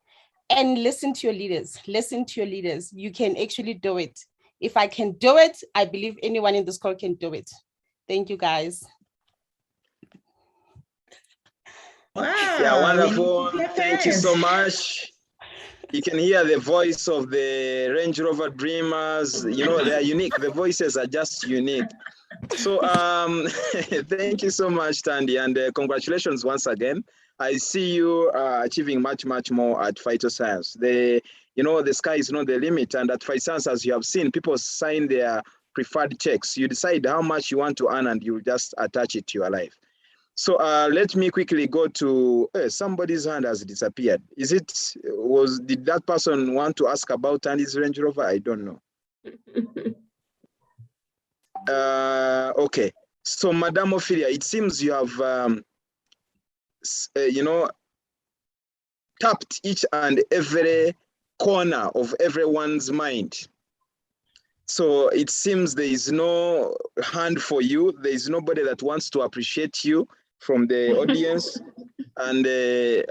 And listen to your leaders. Listen to your leaders. You can actually do it. If I can do it, I believe anyone in this call can do it. Thank you, guys. Wow. Yeah, wonderful. Thank you so much. You can hear the voice of the Range Rover Dreamers. You know, they are unique. The voices are just unique. So thank you so much, Tandy, and congratulations once again. I see you achieving much, much more at Phytoscience. The sky is not the limit, and at Phytoscience, as you have seen, people sign their preferred checks. You decide how much you want to earn, and you just attach it to your life. So let me quickly go to somebody's hand has disappeared. Did that person want to ask about Tandy's Range Rover? I don't know. Okay. So Madame Ophelia, it seems you have, tapped each and every corner of everyone's mind. So it seems there is no hand for you. There is nobody that wants to appreciate you from the audience. And did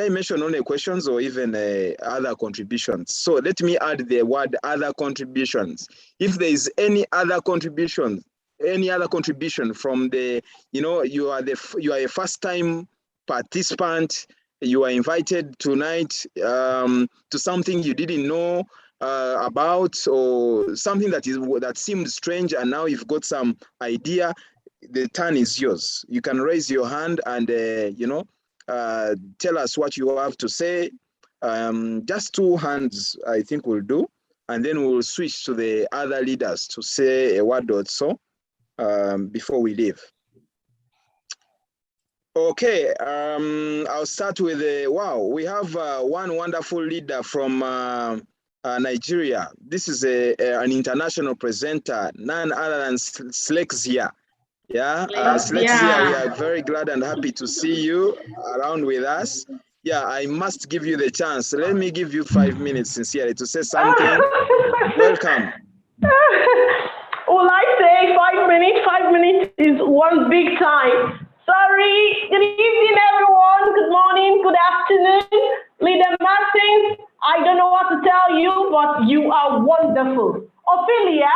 I mention only questions or even other contributions? So let me add the word other contributions. If there is any other contribution from the, you are a first time participant, you are invited tonight to something you didn't know about, or something that seemed strange, and now you've got some idea, the turn is yours. You can raise your hand and tell us what you have to say. Just 2 hands, I think, will do. And then we'll switch to the other leaders to say a word or so before we leave. Okay, I'll start with wow, we have one wonderful leader from Nigeria. This is an international presenter, none other than Slexia. Yeah, Slexia, we are very glad and happy to see you around with us. Yeah, I must give you the chance. Let me give you 5 minutes sincerely to say something. Welcome. Will I say 5 minutes? 5 minutes is one big time. Sorry. Good evening, everyone. Good morning. Good afternoon. Leader Martin, I don't know what to tell you, but you are wonderful. Ophelia,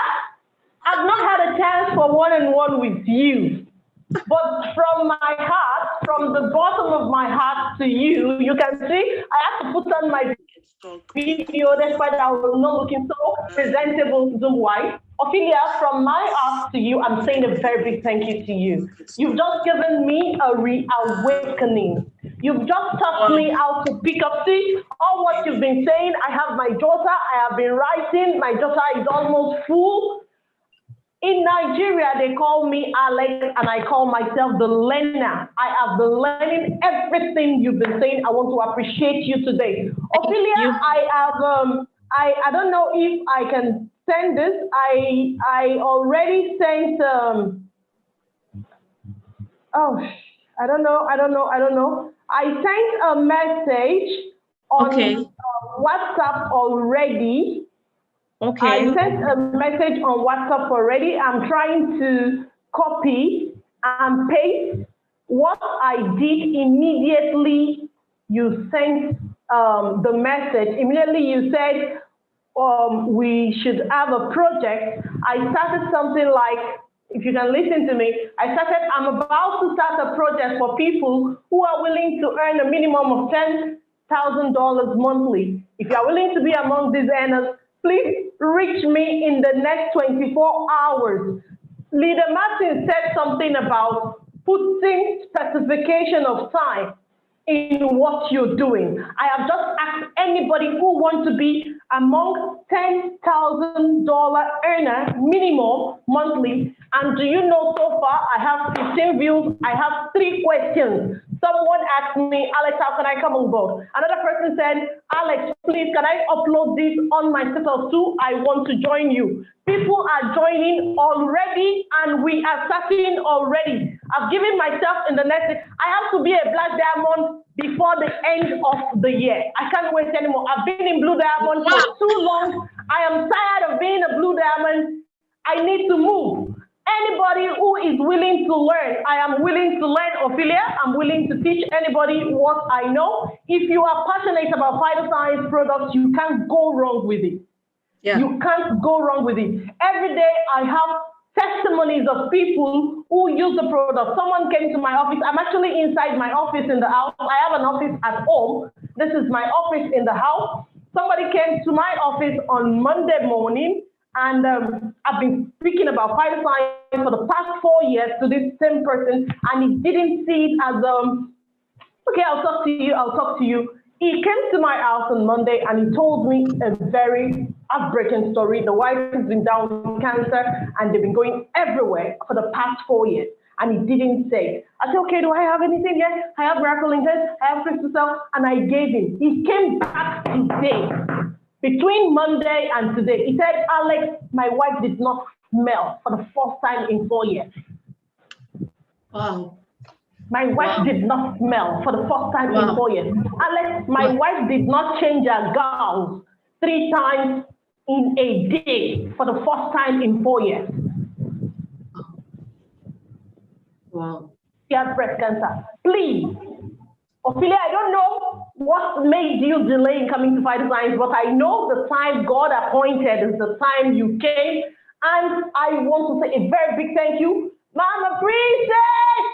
I've not had a chance for one-on-one with you, but from my heart, from the bottom of my heart to you, you can see I have to put on my video despite I was not looking so presentable Zoom-wise. Ophelia, from my heart to you, I'm saying a very big thank you to you. You've just given me a reawakening. You've just taught me how to pick up. See, all what you've been saying, I have my daughter, I have been writing, my daughter is almost full. In Nigeria, they call me Alex, and I call myself the learner. I have been learning everything you've been saying. I want to appreciate you today. Ophelia, I don't know if I can send this. I already sent, I don't know. I sent a message on WhatsApp already. Okay. I sent a message on WhatsApp already. I'm trying to copy and paste what I did immediately. You sent the message. Immediately you said we should have a project. I started something like, if you can listen to me, I started, I'm about to start a project for people who are willing to earn a minimum of $10,000 monthly. If you are willing to be among these earners, please reach me in the next 24 hours. Leader Martin said something about putting specification of time in what you're doing. I have just asked anybody who wants to be among $10,000 earner minimum monthly. And do you know, so far I have 15 views. I have 3 questions. Someone asked me, Alex, how can I come on board? Another person said, Alex, please, can I upload this on my status too? I want to join you. People are joining already, and we are starting already. I've given myself in the next, I have to be a black diamond before the end of the year. I can't wait anymore. I've been in blue diamond for too long. I am tired of being a blue diamond. I need to move. Anybody who is willing to learn, I am willing to learn, Ophelia. I'm willing to teach anybody what I know. If you are passionate about phytoscience products, you can't go wrong with it. Yeah. You can't go wrong with it. Every day I have testimonies of people who use the product. Someone came to my office. I'm actually inside my office in the house. I have an office at home. This is my office in the house. Somebody came to my office on Monday morning, and I've been speaking about phytoscience for the past 4 years to this same person, and he didn't see it as, okay, I'll talk to you. He came to my house on Monday and he told me a very heartbreaking story. The wife has been down with cancer and they've been going everywhere for the past 4 years, and he didn't say. I said, okay, do I have anything? Yes, I have Miracle Intense, I have Crystal Cell, and I gave him. He came back today. Between Monday and today, he said, Alex, my wife did not smell for the first time in 4 years. Wow. My wife did not smell for the first time in 4 years. Alex, my wife did not change her gowns 3 times in a day for the first time in 4 years. Wow. She has breast cancer. Please, Ophelia, I don't know what made you delay in coming to Phytoscience, but I know the time God appointed is the time you came. And I want to say a very big thank you. Mama Princess,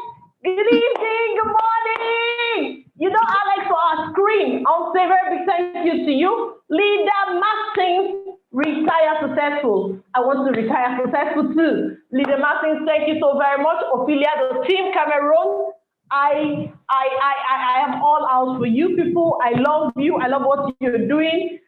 good evening, good morning. You know, Alex, for our screen, I'll say a very big thank you to you. Leader Martins, retire successful. I want to retire successful too. Leader Martins, thank you so very much. Ophelia, the team Cameroon, I am all out for you people. I love you. I love what you're doing.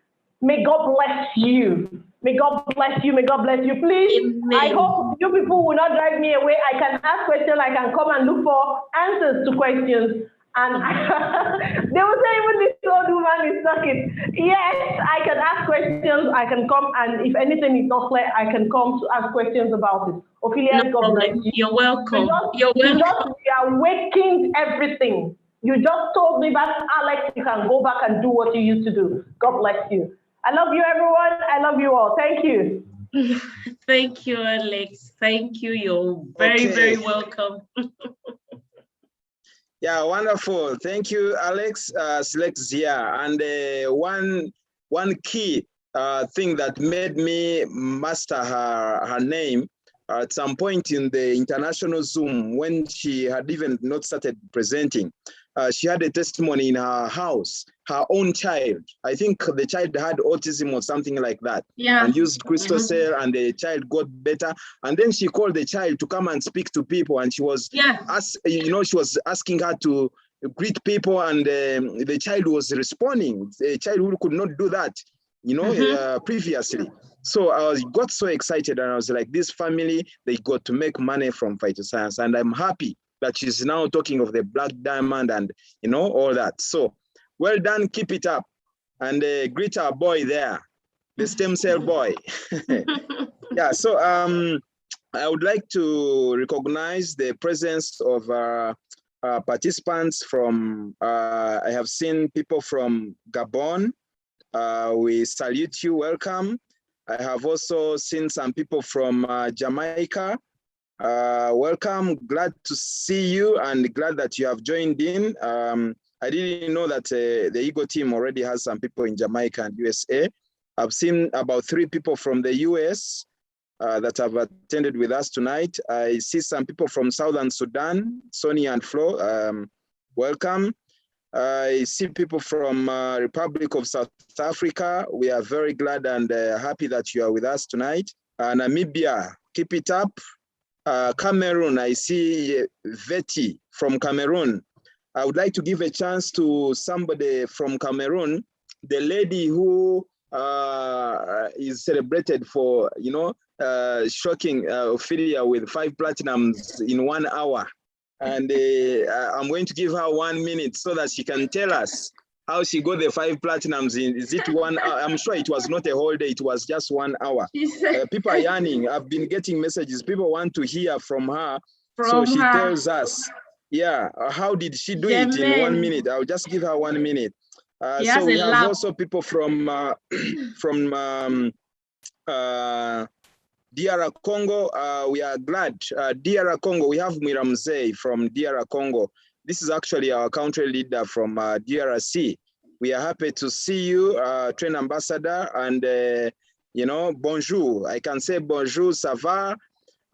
May God bless you. May God bless you. May God bless you. Please, amen. I hope you people will not drive me away. I can ask questions. I can come and look for answers to questions. And they will say, even this old woman is talking. Yes, I can ask questions. I can come, and if anything is not clear, I can come to ask questions about it. Ophelia, no God bless you. You're welcome. You just reawakened everything. You just told me that, Alex, you can go back and do what you used to do. God bless you. I love you, everyone. I love you all. Thank you. Thank you, Alex. Thank you. You're very, very welcome. Yeah, wonderful. Thank you, Alex. Select Zia. And one key thing that made me master her name at some point in the international Zoom, when she had even not started presenting, she had a testimony in her house, her own child. I think the child had autism or something like that. Yeah. And used Crystal Cell, and the child got better. And then she called the child to come and speak to people. And she was, she was asking her to greet people, and the child was responding. A child who could not do that, previously. So I got so excited, and I was like, this family, they got to make money from Phytoscience. And I'm happy that she's now talking of the black diamond and, all that. So well done, keep it up. And greet our boy there, the stem cell boy. Yeah, so I would like to recognize the presence of participants from, I have seen people from Gabon. We salute you, welcome. I have also seen some people from Jamaica. Welcome, glad to see you and glad that you have joined in. I didn't know that the Eagle team already has some people in Jamaica and USA. I've seen about 3 people from the US that have attended with us tonight. I see some people from Southern Sudan, Sonia and Flo, welcome. I see people from Republic of South Africa. We are very glad and happy that you are with us tonight. Namibia, keep it up. Cameroon, I see Veti from Cameroon. I would like to give a chance to somebody from Cameroon, the lady who is celebrated for, you know, shocking Ophelia with 5 platinums in 1 hour. And I'm going to give her 1 minute so that she can tell us how she got the 5 platinums in. Is it 1 hour? I'm sure it was not a whole day, it was just 1 hour. People are yearning. I've been getting messages. People want to hear from her. So she tells us, yeah, how did she do it in 1 minute? I'll just give her 1 minute. So we have also people from DR Congo. We are glad. DR Congo, we have Miramzei from DR Congo. This is actually our country leader from DRC. We are happy to see you, train ambassador, and you know, bonjour. I can say bonjour, ça va.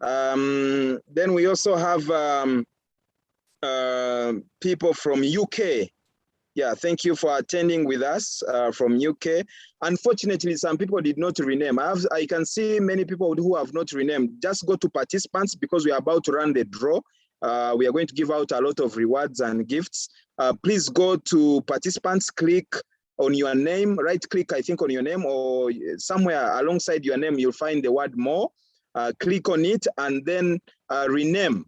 Then we also have people from UK. Yeah, thank you for attending with us from UK. Unfortunately, some people did not rename. I can see many people who have not renamed. Just go to participants because we are about to run the draw. We are going to give out a lot of rewards and gifts. Please go to participants, click on your name, right click, I think, on your name, or somewhere alongside your name, you'll find the word more. Click on it and then rename.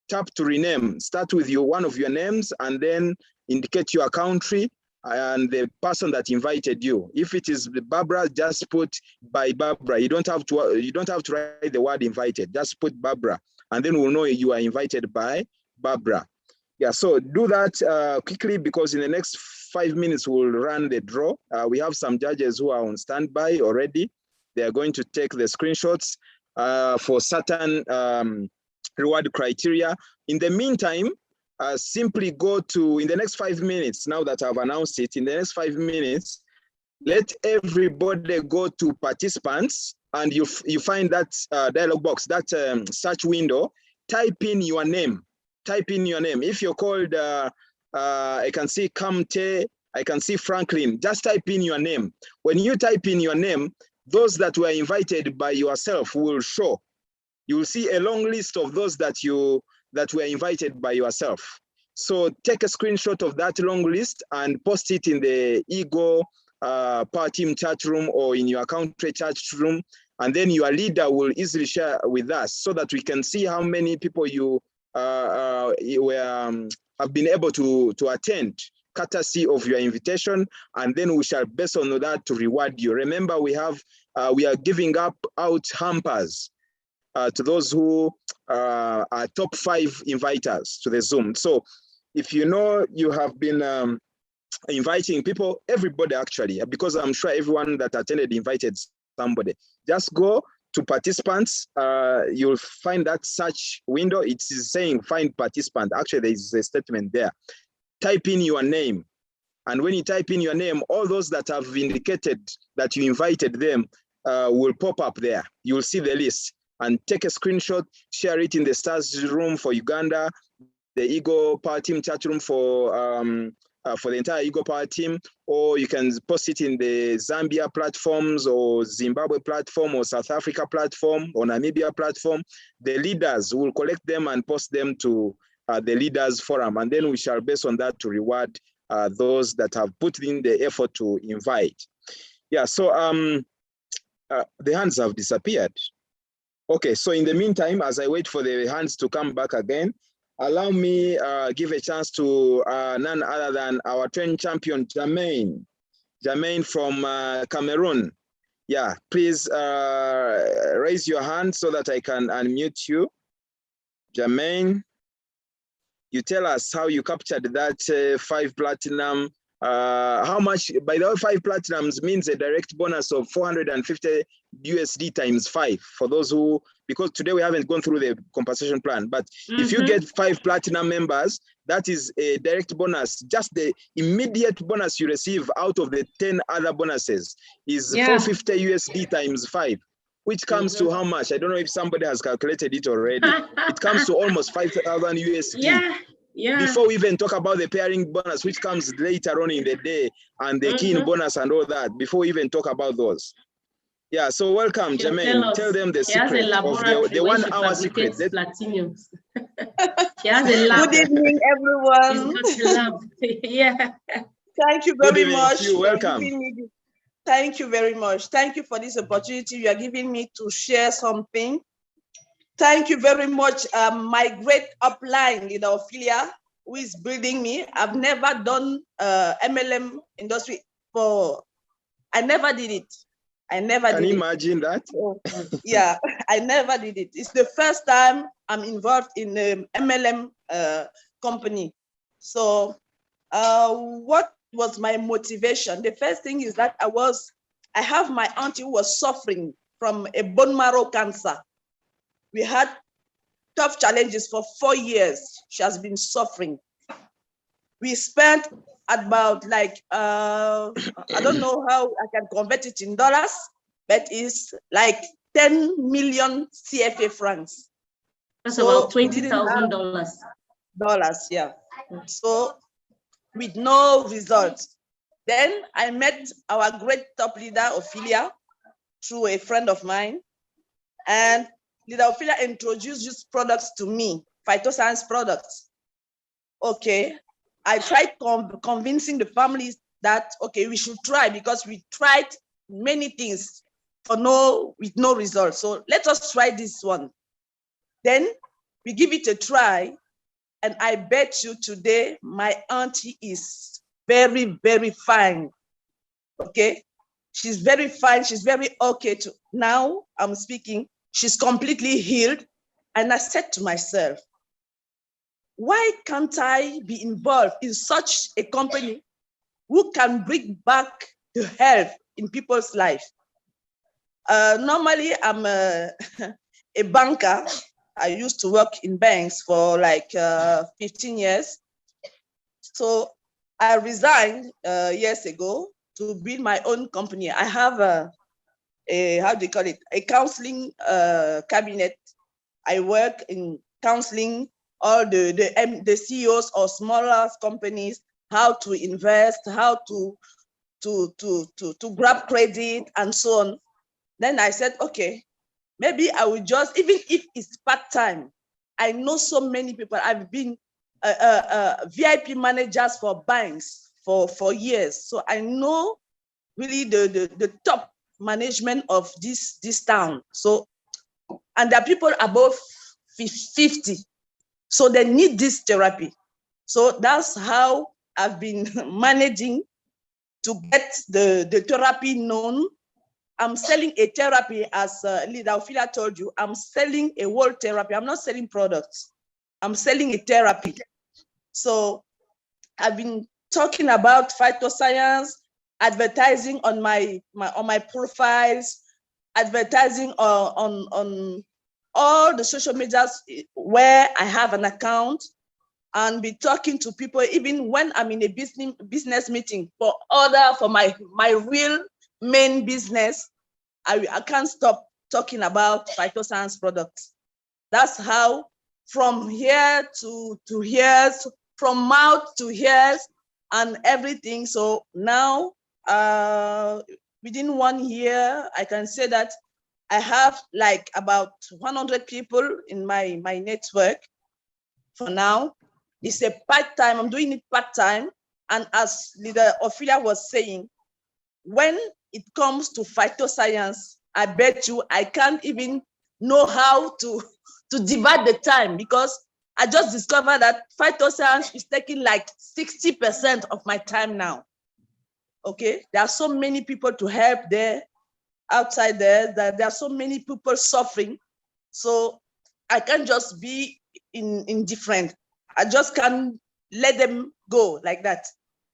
Tap to rename. Start with one of your names and then indicate your country and the person that invited you. If it is Barbara, just put by Barbara. You don't have to write the word invited. Just put Barbara, and then we'll know you are invited by Barbara. Yeah, so do that quickly because in the next 5 minutes we'll run the draw. We have some judges who are on standby already. They are going to take the screenshots for certain reward criteria. In the meantime, simply go to, in the next 5 minutes, now that I've announced it, in the next 5 minutes, let everybody go to participants and you find that dialog box, that search window, type in your name. Type in your name. If you're called, I can see Kamte, I can see Franklin, just type in your name. When you type in your name, those that were invited by yourself will show. You will see a long list of those that were invited by yourself. So take a screenshot of that long list and post it in the Ego Power Team chat room or in your country chat room. And then your leader will easily share with us so that we can see how many people you have been able to attend, courtesy of your invitation. And then we shall, based on that, to reward you. Remember, we are giving out hampers to those who are top 5 inviters to the Zoom. So if you know you have been inviting people, everybody actually, because I'm sure everyone that attended invited somebody, just go to participants. You'll find that search window. It is saying find participant. Actually, there is a statement there. Type in your name. And when you type in your name, all those that have indicated that you invited them will pop up there. You'll see the list. And take a screenshot, share it in the Stars room for Uganda, the Eagle Power Team chat room for the entire Eagle Power Team, or you can post it in the Zambia platforms or Zimbabwe platform or South Africa platform or Namibia platform. The leaders will collect them and post them to the leaders forum, and then we shall, based on that, to reward those that have put in the effort to invite. Yeah, so the hands have disappeared. Okay, so in the meantime, as I wait for the hands to come back again, allow me give a chance to none other than our train champion, Jermaine. Jermaine from Cameroon. Yeah, please raise your hand so that I can unmute you. Jermaine, you tell us how you captured that 5 platinum. How much, by the way, 5 platinums means a direct bonus of 450 USD times 5 for those who, because today we haven't gone through the compensation plan, but if you get 5 platinum members, that is a direct bonus. Just the immediate bonus you receive out of the 10 other bonuses is 450 USD times 5, which comes to how much? I don't know if somebody has calculated it already. It comes to almost 5,000 USD. Before we even talk about the pairing bonus, which comes later on in the day, and the key bonus and all that, before we even talk about those. Yeah, so welcome, Jermaine. Tell them the secret of the 1 hour secret. Platinum. She has a lab. Good evening, everyone. She's got a lab. Yeah. Thank you very much. Welcome. Thank you very much. Thank you for this opportunity you are giving me to share something. Thank you very much, my great upline leader Ophelia, who is building me. I've never done MLM industry for, I never did it. I never did it. Can you imagine that? Yeah, I never did it. It's the first time I'm involved in an MLM company. So what was my motivation? The first thing is that I have my auntie who was suffering from a bone marrow cancer. We had tough challenges for 4 years. She has been suffering. We spent about like, I don't know how I can convert it in dollars, but it's like 10 million CFA francs. That's about $20,000. Dollars, yeah. So with no results. Then I met our great top leader, Ophelia, through a friend of mine. And Leader Ophelia introduced these products to me, Phytoscience products. Okay, I tried convincing the families that, okay, we should try because we tried many things with no results. So let us try this one. Then we give it a try. And I bet you today, my auntie is very, very fine. Okay, she's very fine. She's very okay. Now I'm speaking. She's completely healed. And I said to myself, why can't I be involved in such a company who can bring back the health in people's life? Normally, I'm a banker. I used to work in banks for like 15 years. So I resigned years ago to build my own company. I have how do you call it? A counseling cabinet. I work in counseling all the CEOs of smaller companies, how to invest, how to grab credit and so on. Then I said, okay, maybe I will just, even if it's part-time, I know so many people. I've been VIP managers for banks for years. So I know really the top management of this town. So, and there are people above 50. So they need this therapy. So that's how I've been managing to get the therapy known. I'm selling a therapy, as Leader Ophelia told you. I'm selling a whole therapy. I'm not selling products. I'm selling a therapy. So I've been talking about phytoscience, advertising on my profiles, advertising on all the social medias where I have an account, and be talking to people even when I'm in a business meeting for my real main business. I can't stop talking about Phytoscience products. That's how, from here to ears, from mouth to ears, and everything. So now, within 1 year, I can say that I have like about 100 people in my network for now. It's a part-time, I'm doing it part-time. And as Leader Ophelia was saying, when it comes to phytoscience, I bet you I can't even know how to divide the time, because I just discovered that phytoscience is taking like 60% of my time now. Okay, there are so many people to help there, outside there, that there are so many people suffering. So I can't just be indifferent. I just can't let them go like that.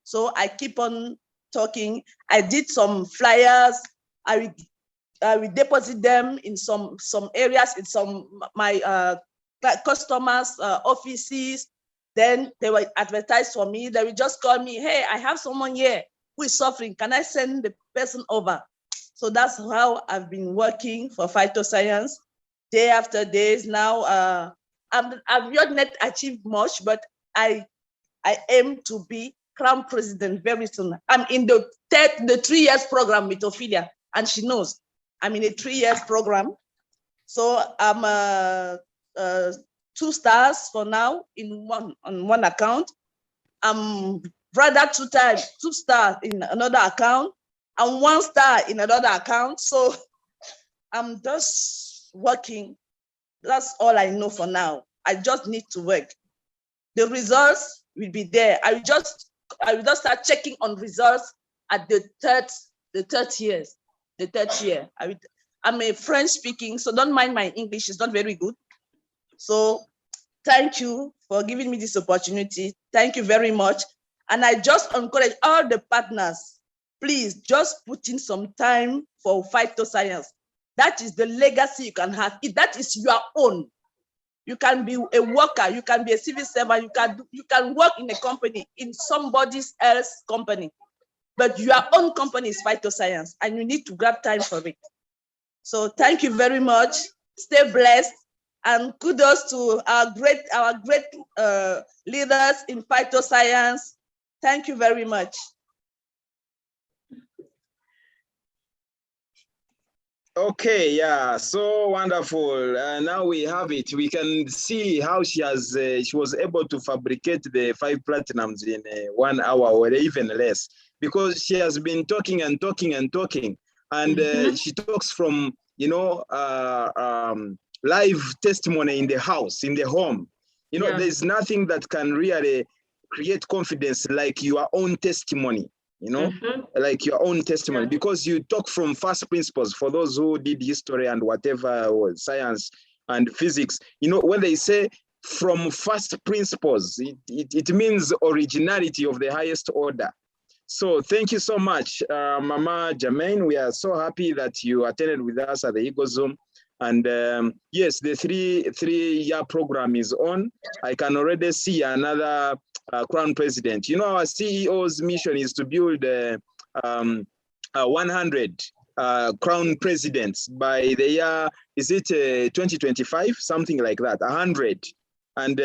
So I keep on talking. I did some flyers. I will deposit them in some areas, in some my customers' offices. Then they will advertise for me. They will just call me, hey, I have someone here who is suffering. Can I send the person over? So that's how I've been working for Phytoscience day after days. Now, I've not yet achieved much, but I aim to be Crown President very soon. I'm in the 3 years program with Ophelia, and she knows I'm in a 3 years program. So I'm 2 stars for now on one account. I'm rather 2 stars in another account, and 1 star in another account. So I'm just working. That's all I know for now. I just need to work. The results will be there. I will just start checking on results at the third year. I'm a French speaking, so don't mind my English. It's not very good. So thank you for giving me this opportunity. Thank you very much. And I just encourage all the partners, please just put in some time for Phytoscience. That is the legacy you can have. That is your own. You can be a worker, you can be a civil servant, you can work in a company, in somebody else's company, but your own company is Phytoscience, and you need to grab time for it. So thank you very much. Stay blessed, and kudos to our great leaders in Phytoscience. Thank you very much. Okay, yeah, so wonderful. Now we have it. We can see how she was able to fabricate the 5 platinums in 1 hour or even less, because she has been talking and talking and talking, and she talks from, you know, live testimony in the house, in the home. You know, there's nothing that can really create confidence like your own testimony. You know, like your own testimony, because you talk from first principles. For those who did history and whatever, or science and physics, you know, when they say from first principles, it means originality of the highest order. So thank you so much, Mama Jermaine. We are so happy that you attended with us at the Eagle Zoom. And yes, the three-year program is on. I can already see another Crown President. You know, our CEO's mission is to build 100 Crown Presidents by the year, is it 2025? Something like that, 100. And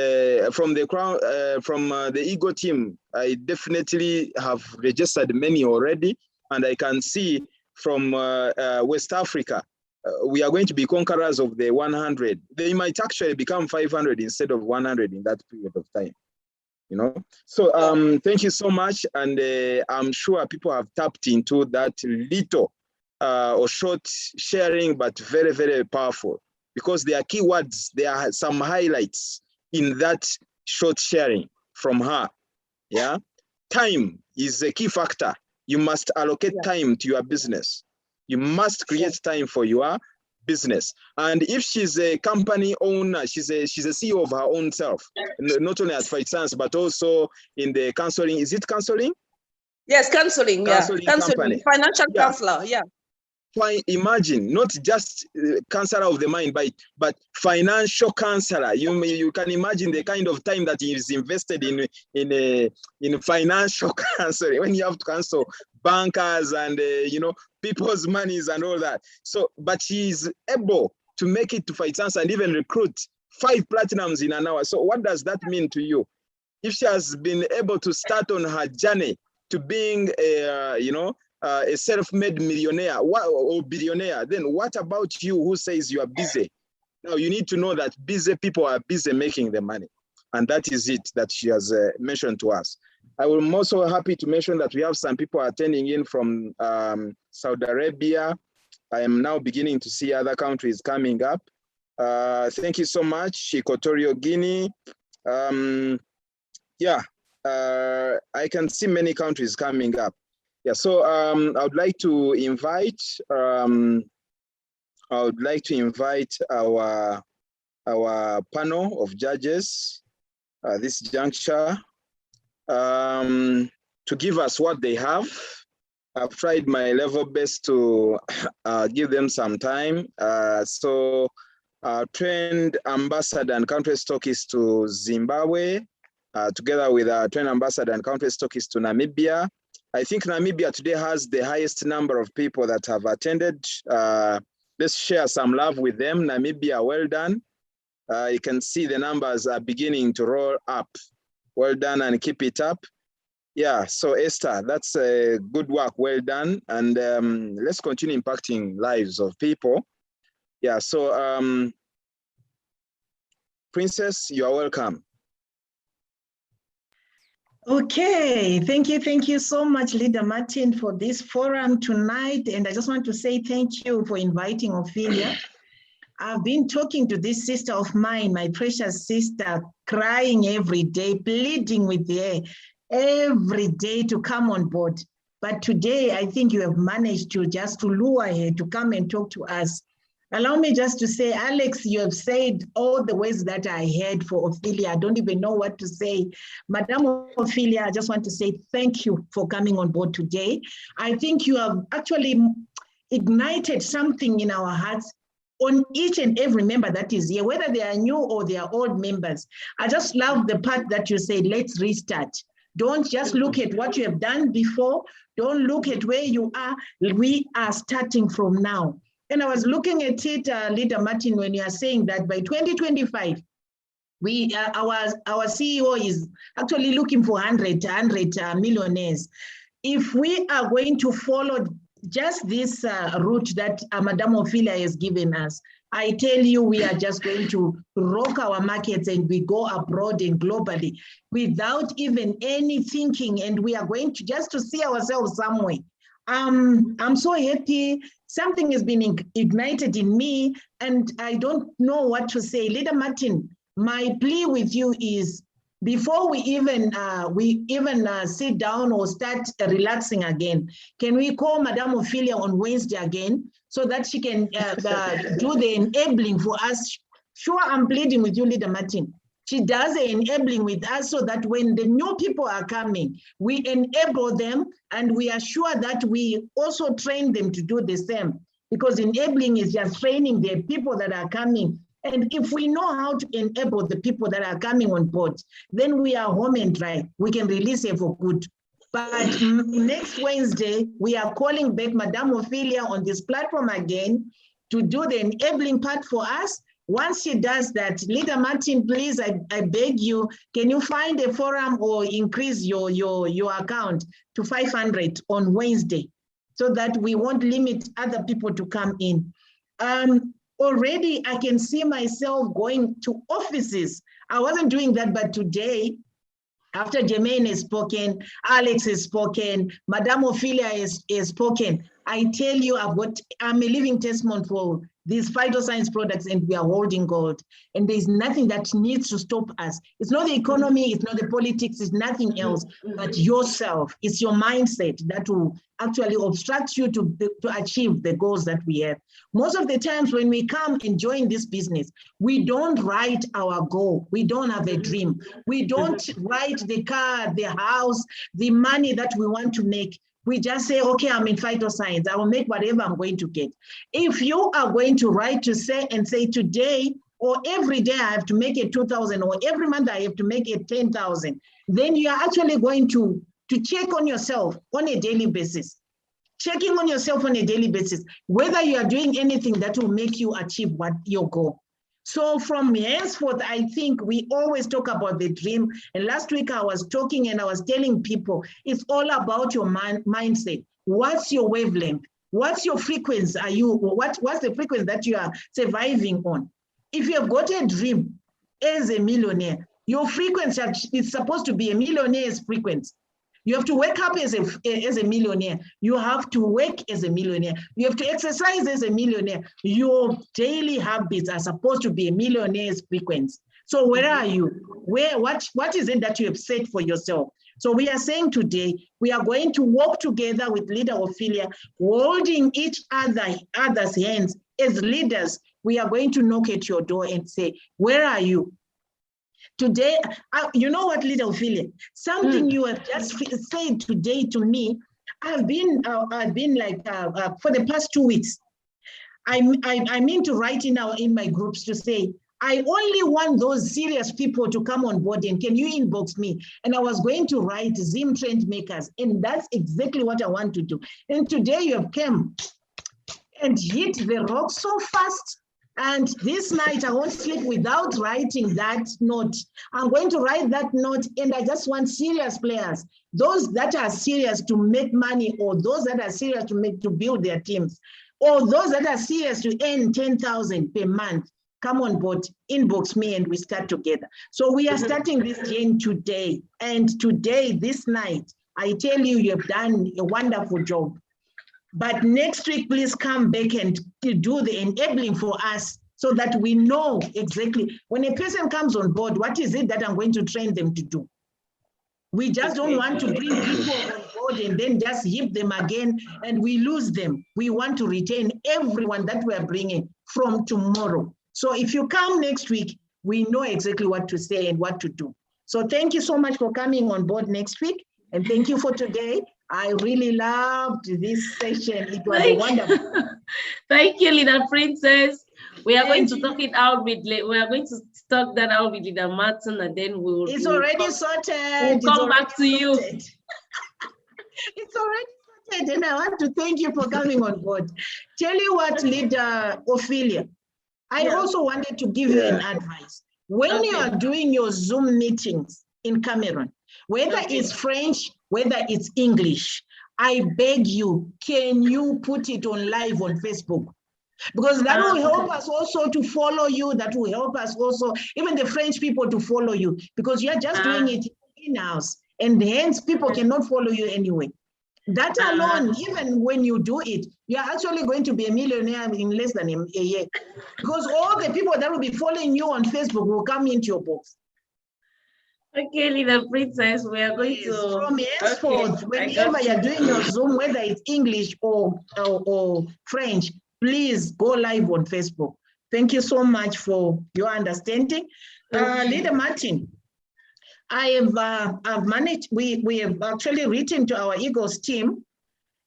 from the Crown, from the Eagle team, I definitely have registered many already. And I can see from West Africa, we are going to be conquerors of the 100. They might actually become 500 instead of 100 in that period of time, you know. So thank you so much, and I'm sure people have tapped into that little or short sharing, but very, very powerful, because there are keywords, there are some highlights in that short sharing from her. Yeah, time is a key factor. You must allocate time to your business. You must create time for your business. And if she's a company owner, she's a CEO of her own self, not only at Phytoscience, but also in the counseling. Is it counseling? Yes, counseling, counseling, financial counselor, Imagine, not just counselor of the mind, but financial counselor. You can imagine the kind of time that is invested in financial counseling, when you have to counsel bankers and you know, people's monies and all that. So, but she is able to make it to Phytoscience and even recruit 5 platinums in an hour. So what does that mean to you? If she has been able to start on her journey to being a, you know, a self-made millionaire or billionaire, then what about you who says you are busy? Now you need to know that busy people are busy making the money. And that is it that she has mentioned to us. I am also happy to mention that we have some people attending in from Saudi Arabia. I am now beginning to see other countries coming up. Thank you so much, Equatorial Guinea. I can see many countries coming up. Yeah, so I would like to invite our panel of judges. this juncture to give us what they have. I've tried my level best to give them some time. Trend ambassador and country stockist to Zimbabwe, together with our trend ambassador and country stockist to Namibia. I think Namibia today has the highest number of people that have attended. Let's share some love with them. Namibia, well done. You can see the numbers are beginning to roll up. Well done and keep it up. Yeah, so Esther, that's a good work, well done. And let's continue impacting lives of people. Yeah, so Princess, you are welcome. Okay, thank you so much, Leader Martin, for this forum tonight. And I just want to say thank you for inviting Ophelia. I've been talking to this sister of mine, my precious sister, crying every day, pleading with her every day to come on board. But today, I think you have managed to just to lure her to come and talk to us. Allow me just to say, Alex, you have said all the ways that I heard for Ophelia. I don't even know what to say. Madam Ophelia, I just want to say thank you for coming on board today. I think you have actually ignited something in our hearts on each and every member that is here, whether they are new or they are old members. I just love the part that you said, let's restart. Don't just look at what you have done before. Don't look at where you are. We are starting from now. And I was looking at it, Leader Martin, when you are saying that by 2025, our CEO is actually looking for 100 millionaires. If we are going to follow just this route that Madame Ophelia has given us, I tell you, we are just going to rock our markets and we go abroad and globally without even any thinking, and we are going to just to see ourselves somewhere. I'm so happy. Something has been ignited in me, and I don't know what to say. Leader Martin, my plea with you is, before we even sit down or start relaxing again, can we call Madame Ophelia on Wednesday again so that she can do the enabling for us? Sure, I'm pleading with you, Leader Martin. She does the enabling with us so that when the new people are coming, we enable them, and we are sure that we also train them to do the same, because enabling is just training the people that are coming. And if we know how to enable the people that are coming on board, then we are home and dry. We can release it for good. But next Wednesday, we are calling back Madame Ophelia on this platform again to do the enabling part for us. Once she does that, Leader Martin, please, I beg you, can you find a forum or increase your account to 500 on Wednesday so that we won't limit other people to come in? Already, I can see myself going to offices. I wasn't doing that, but today, after Jermaine has spoken, Alex has spoken, Madame Ophelia has spoken, I tell you, I'm a living testimony for these phytoscience products, and we are holding gold. And there's nothing that needs to stop us. It's not the economy, it's not the politics, it's nothing else, but yourself. It's your mindset that will actually obstruct you to achieve the goals that we have. Most of the times when we come and join this business, we don't write our goal. We don't have a dream. We don't write the car, the house, the money that we want to make. We just say, okay, I'm in phytoscience. I will make whatever I'm going to get. If you are going to write to say today or every day I have to make it 2,000, or every month I have to make it 10,000, then you are actually going to check on yourself on a daily basis. Checking on yourself on a daily basis, whether you are doing anything that will make you achieve what your goal. So from henceforth, I think we always talk about the dream. And last week I was talking and I was telling people, it's all about your mindset. What's your wavelength? What's your frequency? What's the frequency that you are surviving on? If you have got a dream as a millionaire, your frequency is supposed to be a millionaire's frequency. You have to wake up as a millionaire. You have to work as a millionaire. You have to exercise as a millionaire. Your daily habits are supposed to be a millionaire's frequency. So where are you? What is it that you have set for yourself? So we are saying today, we are going to walk together with Leader Ophelia, holding each other's hands as leaders. We are going to knock at your door and say, where are you? Today, you know what, Leader Ophelia? Something you have just said today to me. I've been like for the past 2 weeks. I mean to write in my groups to say, I only want those serious people to come on board, and can you inbox me? And I was going to write Zim trend makers, and that's exactly what I want to do. And today you have come and hit the rock so fast. And this night I won't sleep without writing that note. I'm going to write that note, and I just want serious players, those that are serious to make money, or those that are serious to build their teams, or those that are serious to earn 10,000 per month. Come on board, inbox me, and we start together. So we are starting this game today. And today, this night, I tell you, you have done a wonderful job. But next week, please come back and do the enabling for us so that we know exactly when a person comes on board, what is it that I'm going to train them to do? We just don't want to bring people on board and then just hit them again and we lose them. We want to retain everyone that we are bringing from tomorrow. So if you come next week, we know exactly what to say and what to do. So thank you so much for coming on board next week. And thank you for today. I really loved this session. It was wonderful. Thank you, Leader Princess. We are going to talk it out with, we are going to talk that out with Leader Martin, and then we'll. It's already sorted. We'll come back to you. It's already sorted, and I want to thank you for coming on board. Tell you what, Leader Ophelia, I also wanted to give you an advice. When you are doing your Zoom meetings in Cameroon, whether it's French, whether it's English, I beg you, can you put it on live on Facebook? Because that will help us also to follow you. That will help us also, even the French people, to follow you, because you're just doing it in-house, and hence people cannot follow you anyway. That alone, even when you do it, you're actually going to be a millionaire in less than a year, because all the people that will be following you on Facebook will come into your box. Okay, Leader Princess, we are going to. From henceforth, whenever you're doing your Zoom, whether it's English or French, please go live on Facebook. Thank you so much for your understanding. Leader Martin, I've managed, we have actually written to our Eagles team,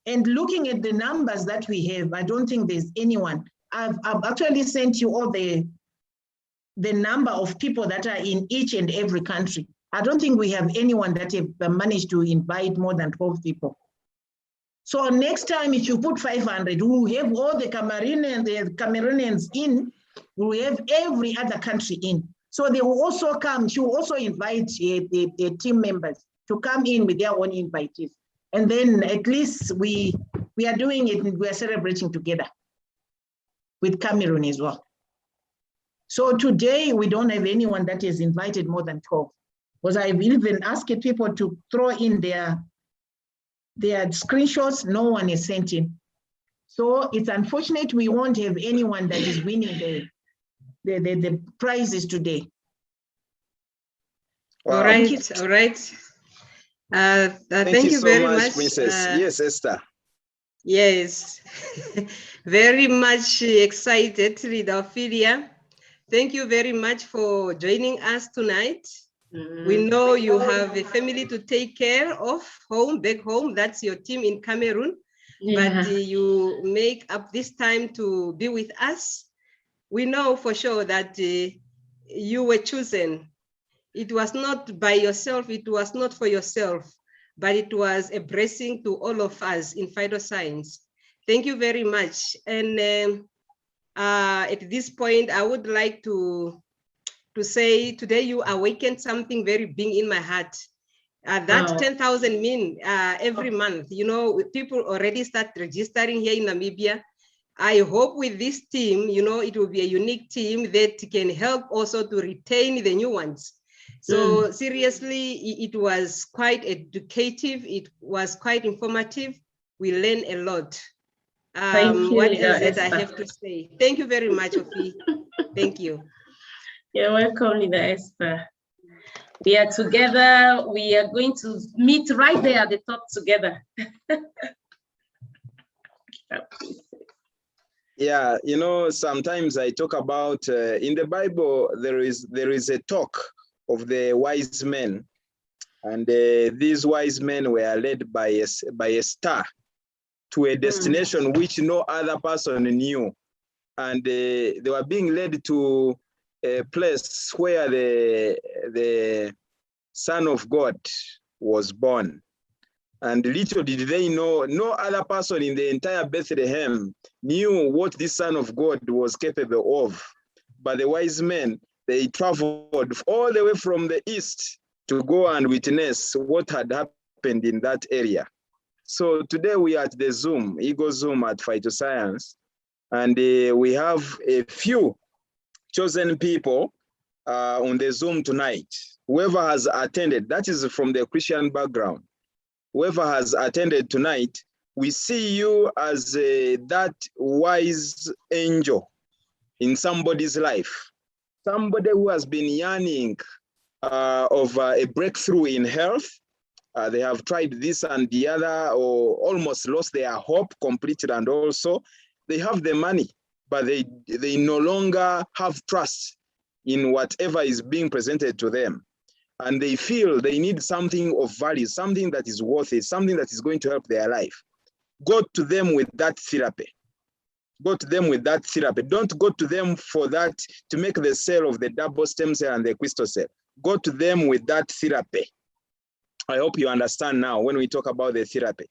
and looking at the numbers that we have, I don't think there's anyone. I've actually sent you all the number of people that are in each and every country. I don't think we have anyone that have managed to invite more than 12 people. So next time, if you put 500, we'll have all the Cameroonians in, we'll have every other country in. So they will also come, she will also invite the team members to come in with their own invitees. And then at least we are doing it, and we are celebrating together with Cameroon as well. So today we don't have anyone that is invited more than 12. Because I've even asked people to throw in their screenshots, no one is sent in. So it's unfortunate we won't have anyone that is winning the prizes today. Wow. All right, all right. Thank you very much, Princess. Yes, Esther. Yes, very much excited, Leader Ophelia. Thank you very much for joining us tonight. We know you have a family to take care of back home. That's your team in Cameroon. But you make up this time to be with us. We know for sure that you were chosen. It was not by yourself, it was not for yourself, but it was a blessing to all of us in Phytoscience. Thank you very much. And at this point, I would like to say today you awakened something very big in my heart. That 10,000 mean every month. You know, people already start registering here in Namibia. I hope with this team, you know, it will be a unique team that can help also to retain the new ones. So seriously, it was quite educative. It was quite informative. We learned a lot. What else that I have to say? Thank you very much, Ophi. Thank you. You're welcome, Leader Esther. We are together. We are going to meet right there at the top together. Yeah, you know, sometimes I talk about in the Bible, there is a talk of the wise men. And these wise men were led by a star to a destination which no other person knew. And they were being led to a place where the Son of God was born. And little did they know, no other person in the entire Bethlehem knew what this Son of God was capable of. But the wise men, they traveled all the way from the east to go and witness what had happened in that area. So today we are at the Zoom, Eagle Zoom at Phytoscience, and we have a few chosen people on the Zoom tonight. Whoever has attended, that is from the Christian background. Whoever has attended tonight, we see you as that wise angel in somebody's life. Somebody who has been yearning of a breakthrough in health. They have tried this and the other, or almost lost their hope completely, and also they have the money, but they no longer have trust in whatever is being presented to them. And they feel they need something of value, something that is worth it, something that is going to help their life. Go to them with that therapy. Go to them with that therapy. Don't go to them for that to make the cell of the double stem cell and the crystal cell. Go to them with that therapy. I hope you understand now when we talk about the therapy.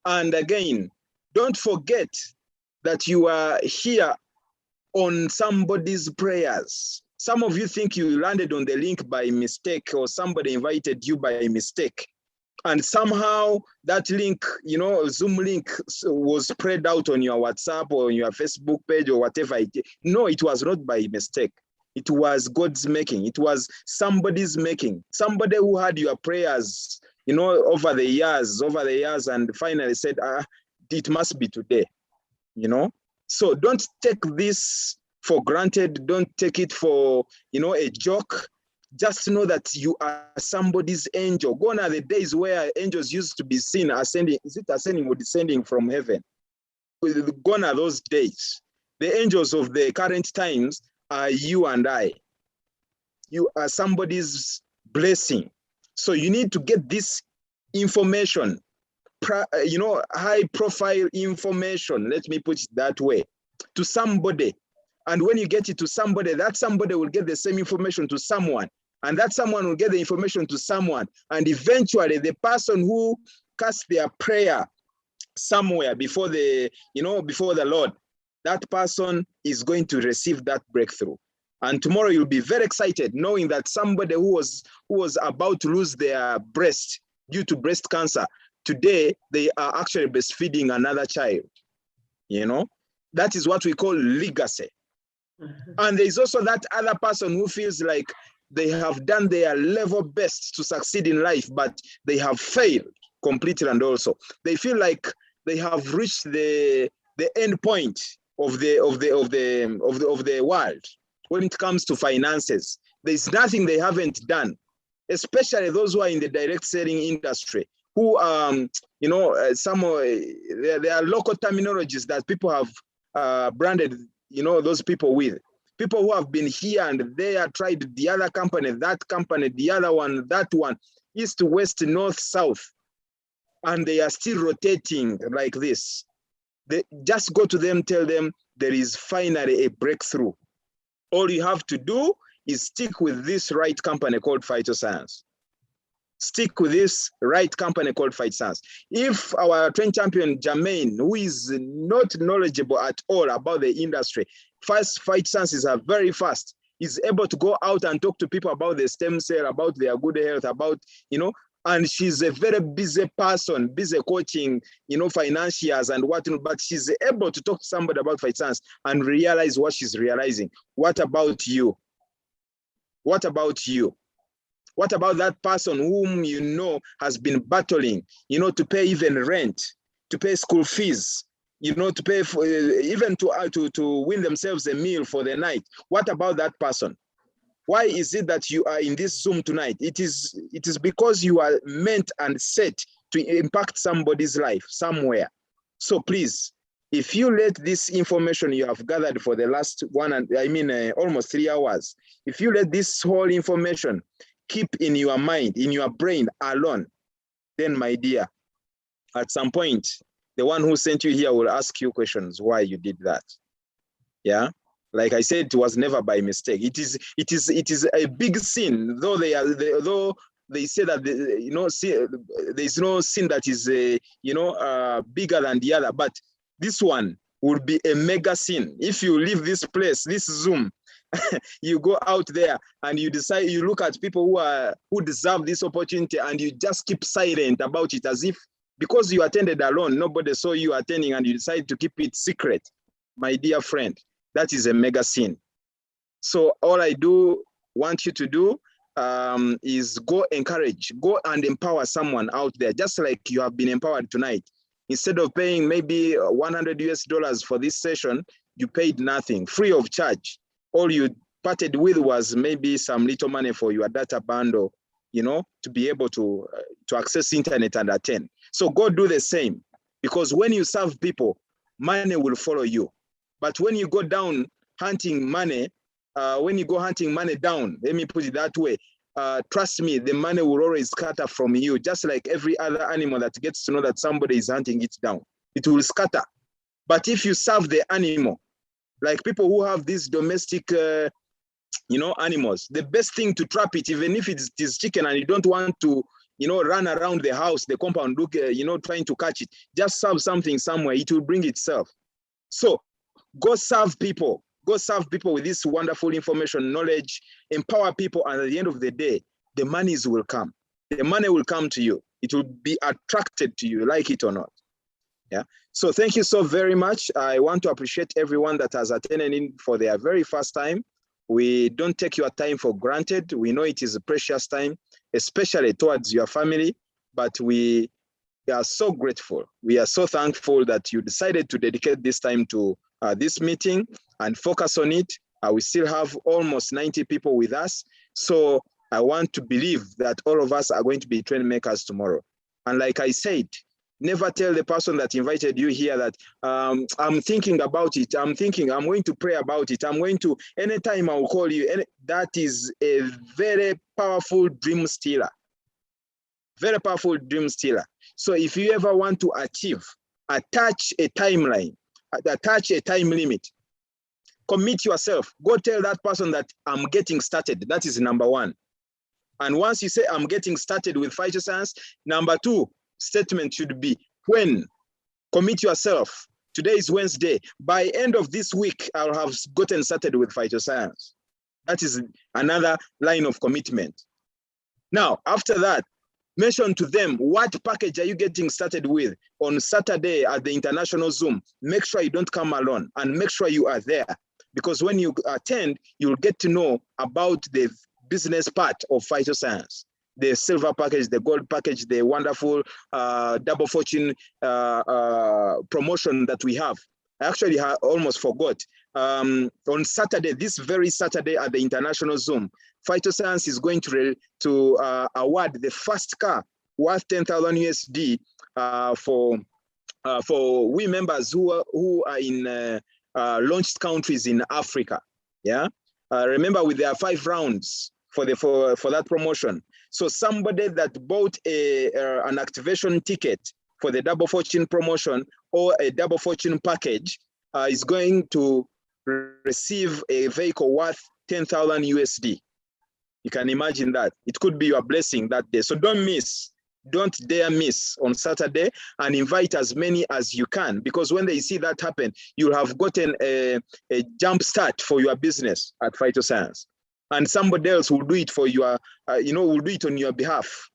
And again, don't forget that you are here on somebody's prayers. Some of you think you landed on the link by mistake, or somebody invited you by mistake. And somehow that link, you know, Zoom link was spread out on your WhatsApp or on your Facebook page or whatever. No, it was not by mistake. It was God's making. It was somebody's making. Somebody who had your prayers, you know, over the years, and finally said, it must be today, you know. So don't take this for granted. Don't take it for, you know, a joke. Just know that you are somebody's angel. Gone are the days where angels used to be seen ascending. Is it ascending or descending from heaven? Gone are those days. The angels of the current times are you and I. You are somebody's blessing. So you need to get this information, you know, high profile information, let me put it that way, to somebody. And when you get it to somebody, that somebody will get the same information to someone. And that someone will get the information to someone. And eventually the person who cast their prayer somewhere before the, you know, before the Lord, that person is going to receive that breakthrough. And tomorrow you'll be very excited knowing that somebody who was about to lose their breast due to breast cancer, today they are actually breastfeeding another child. You know, that is what we call legacy. And there's also that other person who feels like they have done their level best to succeed in life, but they have failed completely. And also they feel like they have reached the end point of the world when it comes to finances. There's nothing they haven't done, especially those who are in the direct selling industry, who you know, there are local terminologies that people have branded, you know, those people with. People who have been here and there, tried the other company, that company, the other one, that one, east, west, north, south, and they are still rotating like this. They just go to them, tell them there is finally a breakthrough. All you have to do is stick with this right company called Phytoscience. Stick with this right company called Phytoscience. If our train champion Jermaine, who is not knowledgeable at all about the industry, Phytosciences are very fast, is able to go out and talk to people about the stem cell, about their good health, about, you know, and she's a very busy person, busy coaching, you know, financiers and whatnot, but she's able to talk to somebody about Phytoscience and realize what she's realizing. What about you? What about you? What about that person whom you know has been battling, you know, to pay even rent, to pay school fees, you know, to pay for even to win themselves a meal for the night? What about that person? Why is it that you are in this Zoom tonight? It is because you are meant and set to impact somebody's life somewhere. So please, if you let this information you have gathered for the last almost 3 hours, if you let this whole information keep in your mind, in your brain alone, then my dear, at some point, the one who sent you here will ask you questions why you did that. Yeah. Like I said, it was never by mistake. It is a big sin, though they say that there is no sin that is bigger than the other, but this one would be a mega sin. If you leave this place, this Zoom, you go out there and you decide, you look at people who deserve this opportunity and you just keep silent about it, as if because you attended alone, nobody saw you attending, and you decide to keep it secret. My dear friend, that is a mega sin. So all I do want you to do is go and empower someone out there, just like you have been empowered tonight. Instead of paying maybe $100 for this session, you paid nothing, free of charge. All you parted with was maybe some little money for your data bundle, to be able to access internet and attend. So go do the same, because when you serve people, money will follow you. But when you go down hunting money, when you go hunting money down, let me put it that way, trust me, the money will always scatter from you, just like every other animal that gets to know that somebody is hunting it down. It will scatter. But if you serve the animal, like people who have these domestic animals, the best thing to trap it, even if it is chicken and you don't want to run around the house, the compound, look, trying to catch it, just serve something somewhere, it will bring itself. So go serve people. Go serve people with this wonderful information, knowledge, empower people, and at the end of the day, the monies will come. The money will come to you. It will be attracted to you, like it or not. Yeah. So thank you so very much. I want to appreciate everyone that has attended in for their very first time. We don't take your time for granted. We know it is a precious time, especially towards your family, but we are so grateful. We are so thankful that you decided to dedicate this time to this meeting and focus on it. We still have almost 90 people with us. So I want to believe that all of us are going to be trend makers tomorrow. And like I said, never tell the person that invited you here that I'm thinking about it. I'm going to pray about it. Anytime I'll call you. That is a very powerful dream stealer. Very powerful dream stealer. So if you ever want to achieve, attach a timeline, attach a time limit, commit yourself. Go tell that person that I'm getting started. That is number one. And once you say I'm getting started with Phytoscience, number two statement should be when. Commit yourself. Today is Wednesday. By end of this week, I'll have gotten started with Phytoscience. That is another line of commitment. Now, after that, mention to them what package are you getting started with on Saturday at the international Zoom. Make sure you don't come alone and make sure you are there, because when you attend, you'll get to know about the business part of Phytoscience, the silver package, the gold package, the wonderful double fortune promotion that we have. I actually almost forgot. On Saturday, this very Saturday at the international Zoom, Phytoscience is going to award the first car worth 10,000 USD for we members who are in launched countries in Africa. Yeah, remember with their 5 rounds for that promotion. So somebody that bought an activation ticket for the double fortune promotion or a double fortune package is going to receive a vehicle worth 10,000 USD. You can imagine that. It could be your blessing that day. So don't miss. Don't dare miss on Saturday, and invite as many as you can, because when they see that happen, you'll have gotten a jump start for your business at Phytoscience. And somebody else will do it for your, will do it on your behalf.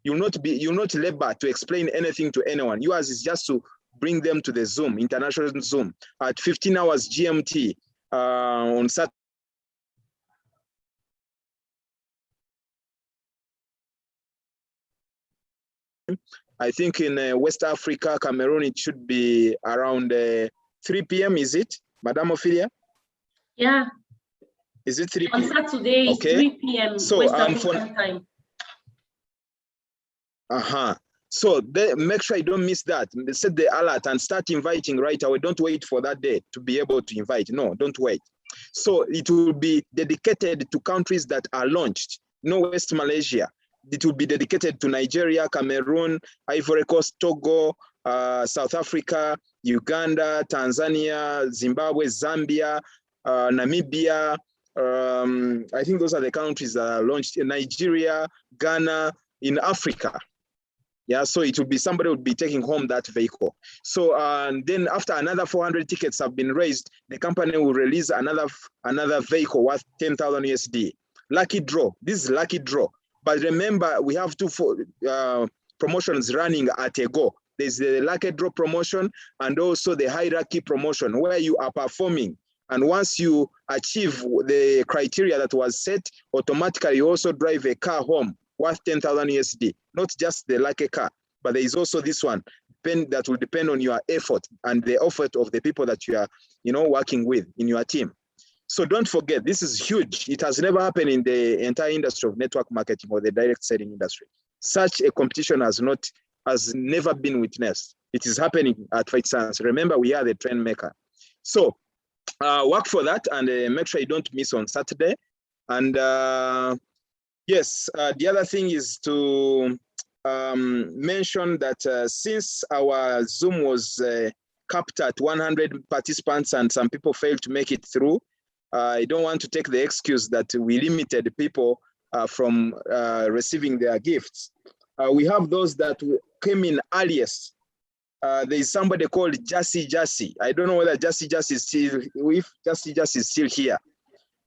You'll not labor to explain anything to anyone. Yours is just to bring them to the Zoom, international Zoom, at 15 hours GMT on Saturday. I think in West Africa, Cameroon, it should be around 3 p.m. Is it, Madam Ophelia? Yeah. Is it 3 p.m.? On Saturday, it's 3 p.m. So, West African time. So make sure you don't miss that. Set the alert and start inviting right away. Don't wait for that day to be able to invite. No, don't wait. So it will be dedicated to countries that are launched. no West Malaysia. It will be dedicated to Nigeria, Cameroon, Ivory Coast, Togo, South Africa, Uganda, Tanzania, Zimbabwe, Zambia, Namibia. I think those are the countries that are launched in Nigeria, Ghana, in Africa. Yeah, so it will be somebody would be taking home that vehicle. So then after another 400 tickets have been raised, the company will release another vehicle worth 10,000 USD. Lucky draw. This is lucky draw. But remember, we have two promotions running at a go. There's the lucky draw promotion and also the hierarchy promotion where you are performing. And once you achieve the criteria that was set, automatically you also drive a car home worth 10,000 USD. Not just the lucky car, but there is also this one that will depend on your effort and the effort of the people that you are, working with in your team. So don't forget, this is huge. It has never happened in the entire industry of network marketing or the direct selling industry. Such a competition has never been witnessed. It is happening at Phytoscience. Remember, we are the trend maker. So work for that and make sure you don't miss on Saturday. And yes, the other thing is to mention that since our Zoom was capped at 100 participants and some people failed to make it through, I don't want to take the excuse that we limited people from receiving their gifts. We have those that came in earliest. There is somebody called Jassy. I don't know whether Jassy is still, if Jassy is still here.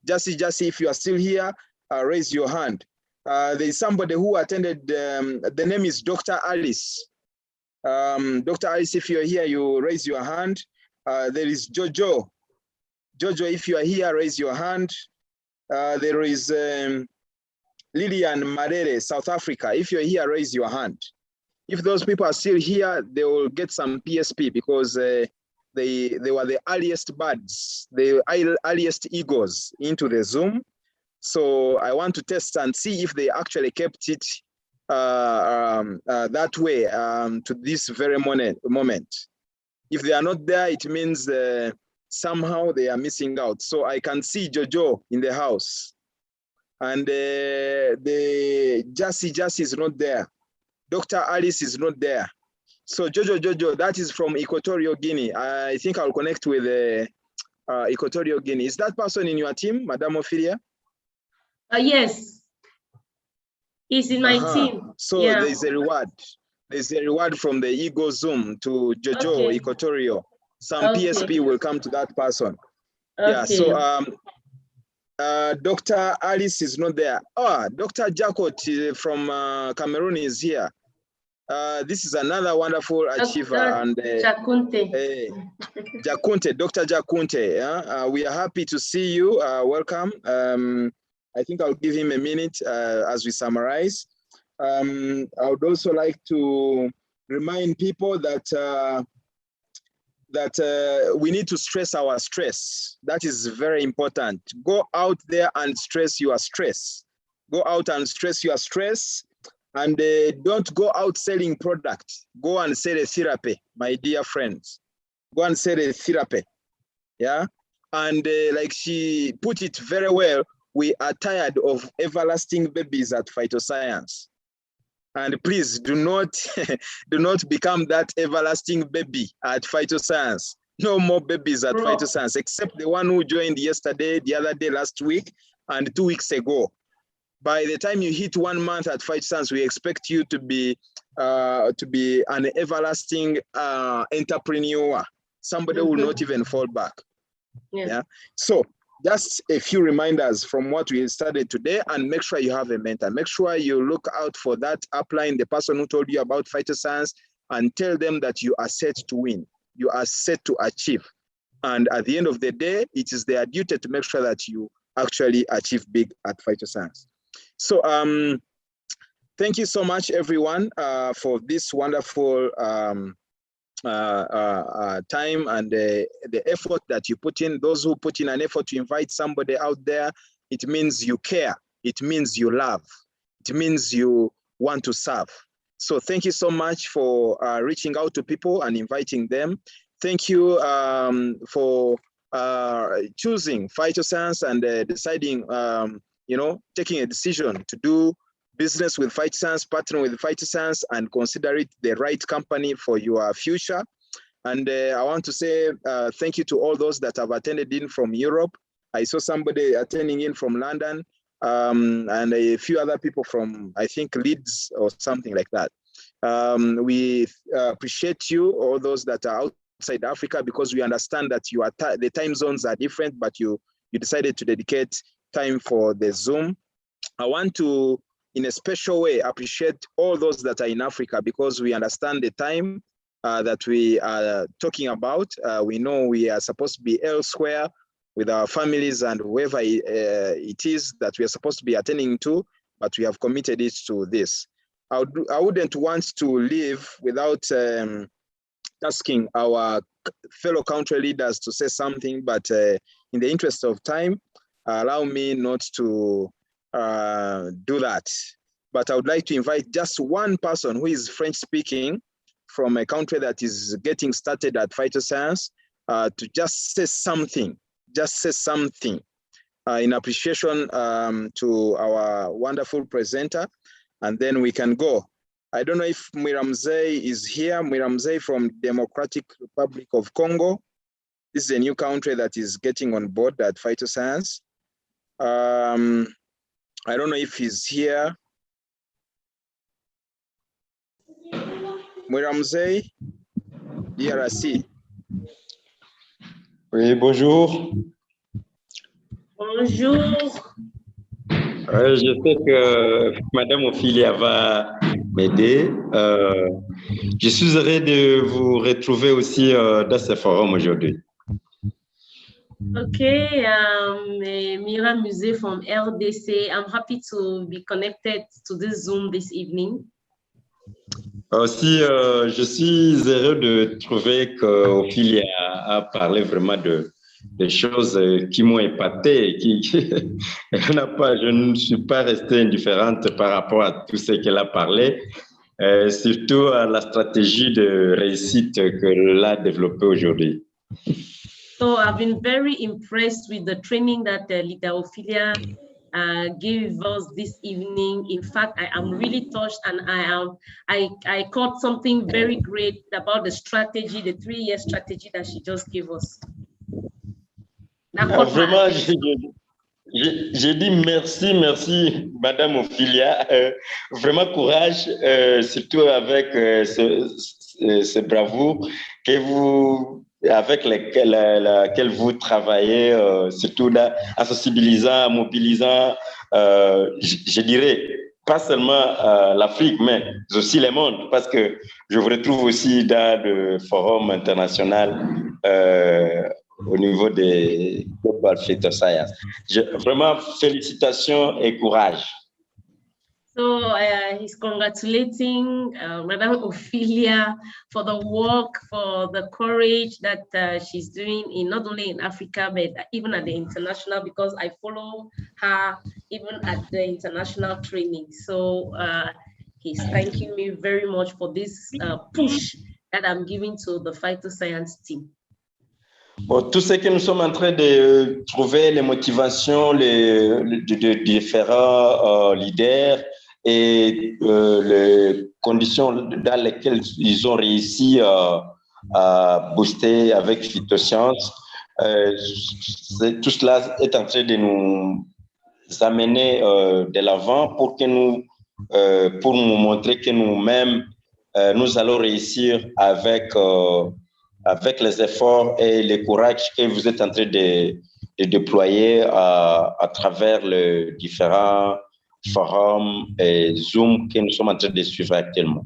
Jassy, if you are still here, raise your hand. There is somebody who attended, the name is Dr. Alice. Dr. Alice, if you're here, you raise your hand. There is Jojo. Jojo, if you are here, raise your hand. There is Lilian Marere, South Africa. If you're here, raise your hand. If those people are still here, they will get some PSP because they were the earliest birds, the earliest egos into the Zoom. So I want to test and see if they actually kept it that way to this very moment. If they are not there, it means somehow they are missing out. So I can see Jojo in the house. And the Jassy is not there. Dr. Alice is not there. So Jojo, that is from Equatorial Guinea. I think I'll connect with Equatorial Guinea. Is that person in your team, Madame Ophelia? Yes. He's in my team. So yeah. There's a reward. There's a reward from the Ego Zoom to Jojo, Equatorial. Some PSP will come to that person. Yeah, so Dr. Alice is not there. Dr. Jakot from Cameroon is here. This is another wonderful achiever. And Jakunte. Jakunte, Dr. Jakunte. We are happy to see you. Welcome. I think I'll give him a minute as we summarize. I would also like to remind people that we need to stress our stress. That is very important. Go out there and stress your stress. Go out and stress your stress, and don't go out selling product. Go and sell a therapy, my dear friends. Go and sell a therapy, yeah? And like she put it very well, we are tired of everlasting babies at Phytoscience. And please do not become that everlasting baby at Phytoscience. No more babies at Phytoscience, except the one who joined yesterday, the other day, last week, and 2 weeks ago. By the time you hit 1 month at Phytoscience, we expect you to be an everlasting entrepreneur, somebody who will not even fall back. Yeah. So just a few reminders from what we started today, and make sure you have a mentor. Make sure you look out for that upline, the person who told you about Phytoscience, and tell them that you are set to win. You are set to achieve. And at the end of the day, it is their duty to make sure that you actually achieve big at Phytoscience. So thank you so much, everyone, for this wonderful time and the effort that you put in. Those who put in an effort to invite somebody out there, it means you care. It means you love. It means you want to serve. So thank you so much for reaching out to people and inviting them. Thank you for choosing Phytoscience and deciding taking a decision to do business with Phytoscience, partnering with Phytoscience, and consider it the right company for your future. And I want to say thank you to all those that have attended in from Europe. I saw somebody attending in from London, and a few other people from, I think, Leeds or something like that. We appreciate you, all those that are outside Africa, because we understand that the time zones are different, but you decided to dedicate time for the Zoom. I want to, in a special way, appreciate all those that are in Africa, because we understand the time that we are talking about. We know we are supposed to be elsewhere with our families and whoever it is that we are supposed to be attending to, but we have committed it to this. I wouldn't want to leave without asking our fellow country leaders to say something, but in the interest of time, allow me not to do that. But I would like to invite just one person who is French speaking from a country that is getting started at Phytoscience to just say something, in appreciation to our wonderful presenter, and then we can go. I don't know if Miramzei is here. Miramzei from Democratic Republic of Congo. This is a new country that is getting on board at Phytoscience. I don't know if he's here. Miramzei, DRC. Oui, bonjour. Bonjour. Je sais que Madame Ophelia va m'aider. Je suis heureux de vous retrouver aussi dans ce forum aujourd'hui. Okay, Mira Musée from LDC. I'm happy to be connected to this Zoom this evening. Aussi, je suis heureux de trouver qu'Ophelia a parlé vraiment des choses qui m'ont épaté. Je ne suis pas restée indifférente par rapport à tout ce qu'elle a parlé, surtout à la stratégie de réussite qu'elle a développée aujourd'hui. So I've been very impressed with the training that Leader Ophelia gave us this evening. In fact, I am really touched, and I caught something very great about the strategy, the 3-year strategy that she just gave us. Vraiment, j'ai dit merci, Madame Ophelia. Vraiment courage, surtout avec ce bravoure que vous, avec laquelle vous travaillez, surtout là, en sensibilisant, en mobilisant, je dirais, pas seulement l'Afrique, mais aussi le monde, parce que je vous retrouve aussi dans le forum international au niveau des Global Phytoscience. Vraiment, félicitations et courage. So he's congratulating Madame Ophelia for the work, for the courage that she's doing not only in Africa, but even at the international, because I follow her even at the international training. So he's thanking me very much for this push that I'm giving to the Phytoscience team. Bon, tout ce que nous sommes en train de trouver, les motivations de différents leaders et les conditions dans lesquelles ils ont réussi à booster avec Phytoscience, tout cela est en train de nous amener de l'avant pour nous montrer que nous-mêmes, nous allons réussir avec les efforts et le courage que vous êtes en train de déployer à travers les différents forums et Zoom que nous sommes en train de suivre actuellement.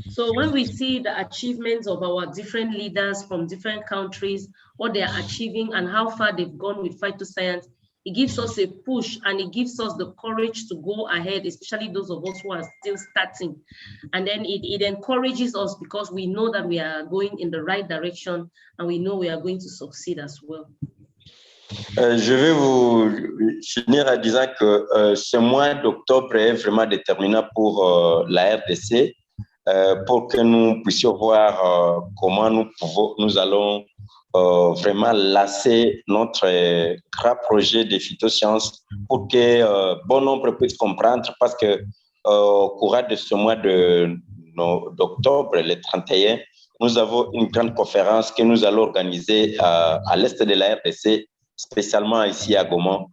So when we see the achievements of our different leaders from different countries, what they are achieving and how far they've gone with Phytoscience, it gives us a push and it gives us the courage to go ahead, especially those of us who are still starting. And then it encourages us because we know that we are going in the right direction and we know we are going to succeed as well. Je vais vous finir en disant que ce mois d'octobre est vraiment déterminant pour la RDC, pour que nous puissions voir comment nous allons vraiment lancer notre grand projet de Phytoscience pour que bon nombre puissent comprendre, parce que au courant de ce mois d'octobre, le 31, nous avons une grande conférence que nous allons organiser à l'est de la RDC, spécialement ici à Gaumont.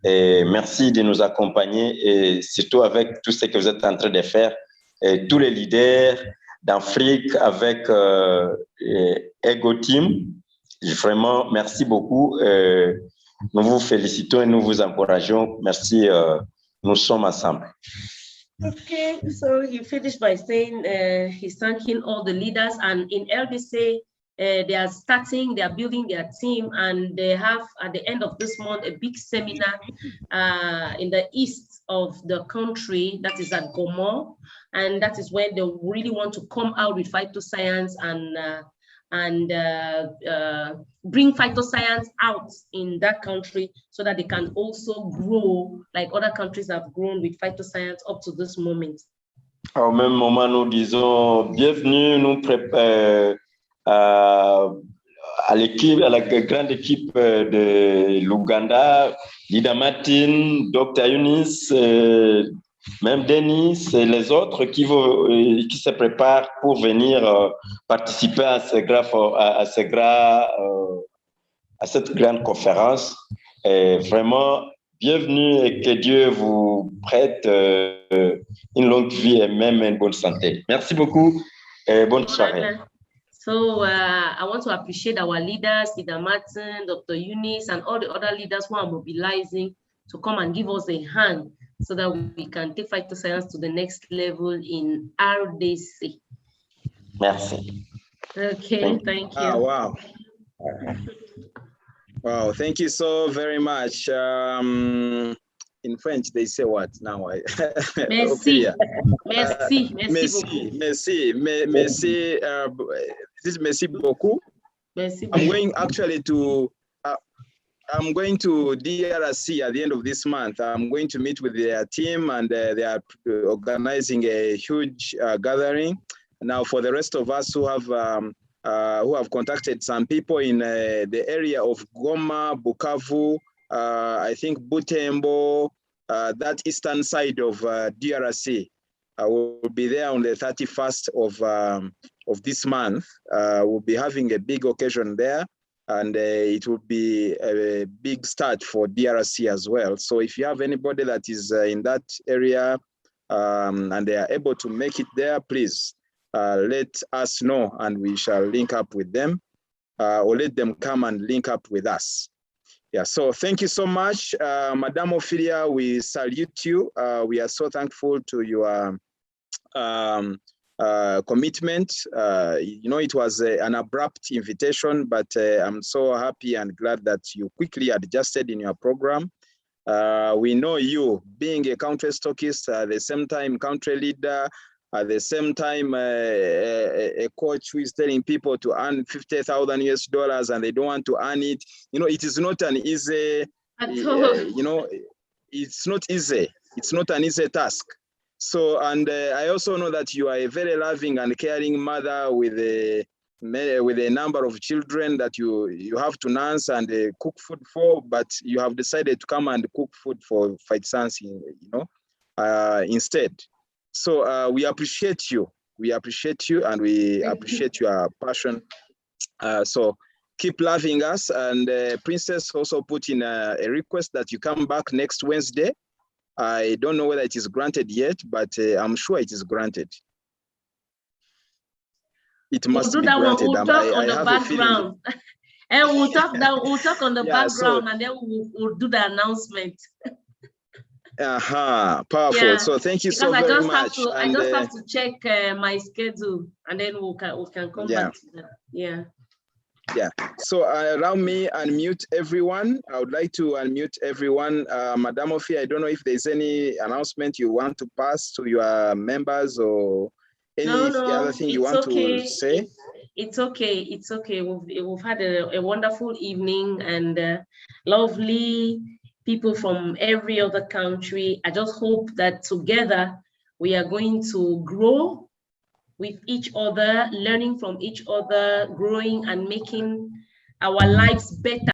Et merci de nous accompagner, et surtout avec tout ce que vous êtes en train de faire, et tous les leaders d'Afrique avec Ego Team. Vraiment, merci beaucoup. Nous vous félicitons et nous vous encourageons. Merci, nous sommes ensemble. Okay, so he finished by saying he's thanking all the leaders, and in LBC, they are building their team, and they have at the end of this month a big seminar in the east of the country, that is at Gaumont, and that is when they really want to come out with phytoscience and bring phytoscience out in that country so that they can also grow like other countries have grown with phytoscience up to this moment. Au même moment, nous disons bienvenue, nous préparons à l'équipe, à la grande équipe de l'Ouganda, Lida Martin, Dr. Eunice, même Denis et les autres qui se préparent pour venir participer à cette grande conférence. Et vraiment, bienvenue et que Dieu vous prête une longue vie et même une bonne santé. Merci beaucoup et bonne soirée. So I want to appreciate our leaders, Lida Martin, Dr. Eunice, and all the other leaders who are mobilizing to come and give us a hand so that we can take phytoscience to the next level in RDC. Merci. Okay, thank you. Oh, wow. Wow, thank you so very much. In French, they say what now? Merci. Merci beaucoup. Merci. I'm going actually to I'm going to DRC at the end of this month. I'm going to meet with their team, and they are organizing a huge gathering. Now, for the rest of us who have contacted some people in the area of Goma, Bukavu, I think Butembo, that eastern side of DRC. I will be there on the 31st of this month. We'll be having a big occasion there, and it will be a big start for DRC as well. So if you have anybody that is in that area and they are able to make it there, please let us know, and we shall link up with them, or let them come and link up with us. Yeah, so thank you so much. Madame Ophelia, we salute you. We are so thankful to your commitment. You know, it was an abrupt invitation, but I'm so happy and glad that you quickly adjusted in your program. We know you being a country stockist, at the same time country leader, at the same time a coach who is telling people to earn $50,000 US and they don't want to earn it. You know, it is not an easy, you know, it's not easy. It's not an easy task. So, and I also know that you are a very loving and caring mother with a number of children that you have to nurse and cook food for, but you have decided to come and cook food for Phytoscience, you know, instead. So we appreciate you. We appreciate you, and we appreciate your passion. So keep loving us. And Princess also put in a request that you come back next Wednesday. I don't know whether it is granted yet, but I'm sure it is granted. It must be granted. We'll talk on the background. And we'll talk on the background, and then we'll do the announcement. Powerful. Yeah. So thank you so very much. I just have to check my schedule, and then we can come back to that. Yeah. Yeah. So allow me unmute everyone. I would like to unmute everyone. Madame Ophi, I don't know if there's any announcement you want to pass to your members or any other thing you want to say. It's okay. It's okay. We've had a wonderful evening, and lovely people from every other country. I just hope that together we are going to grow with each other, learning from each other, growing and making our lives better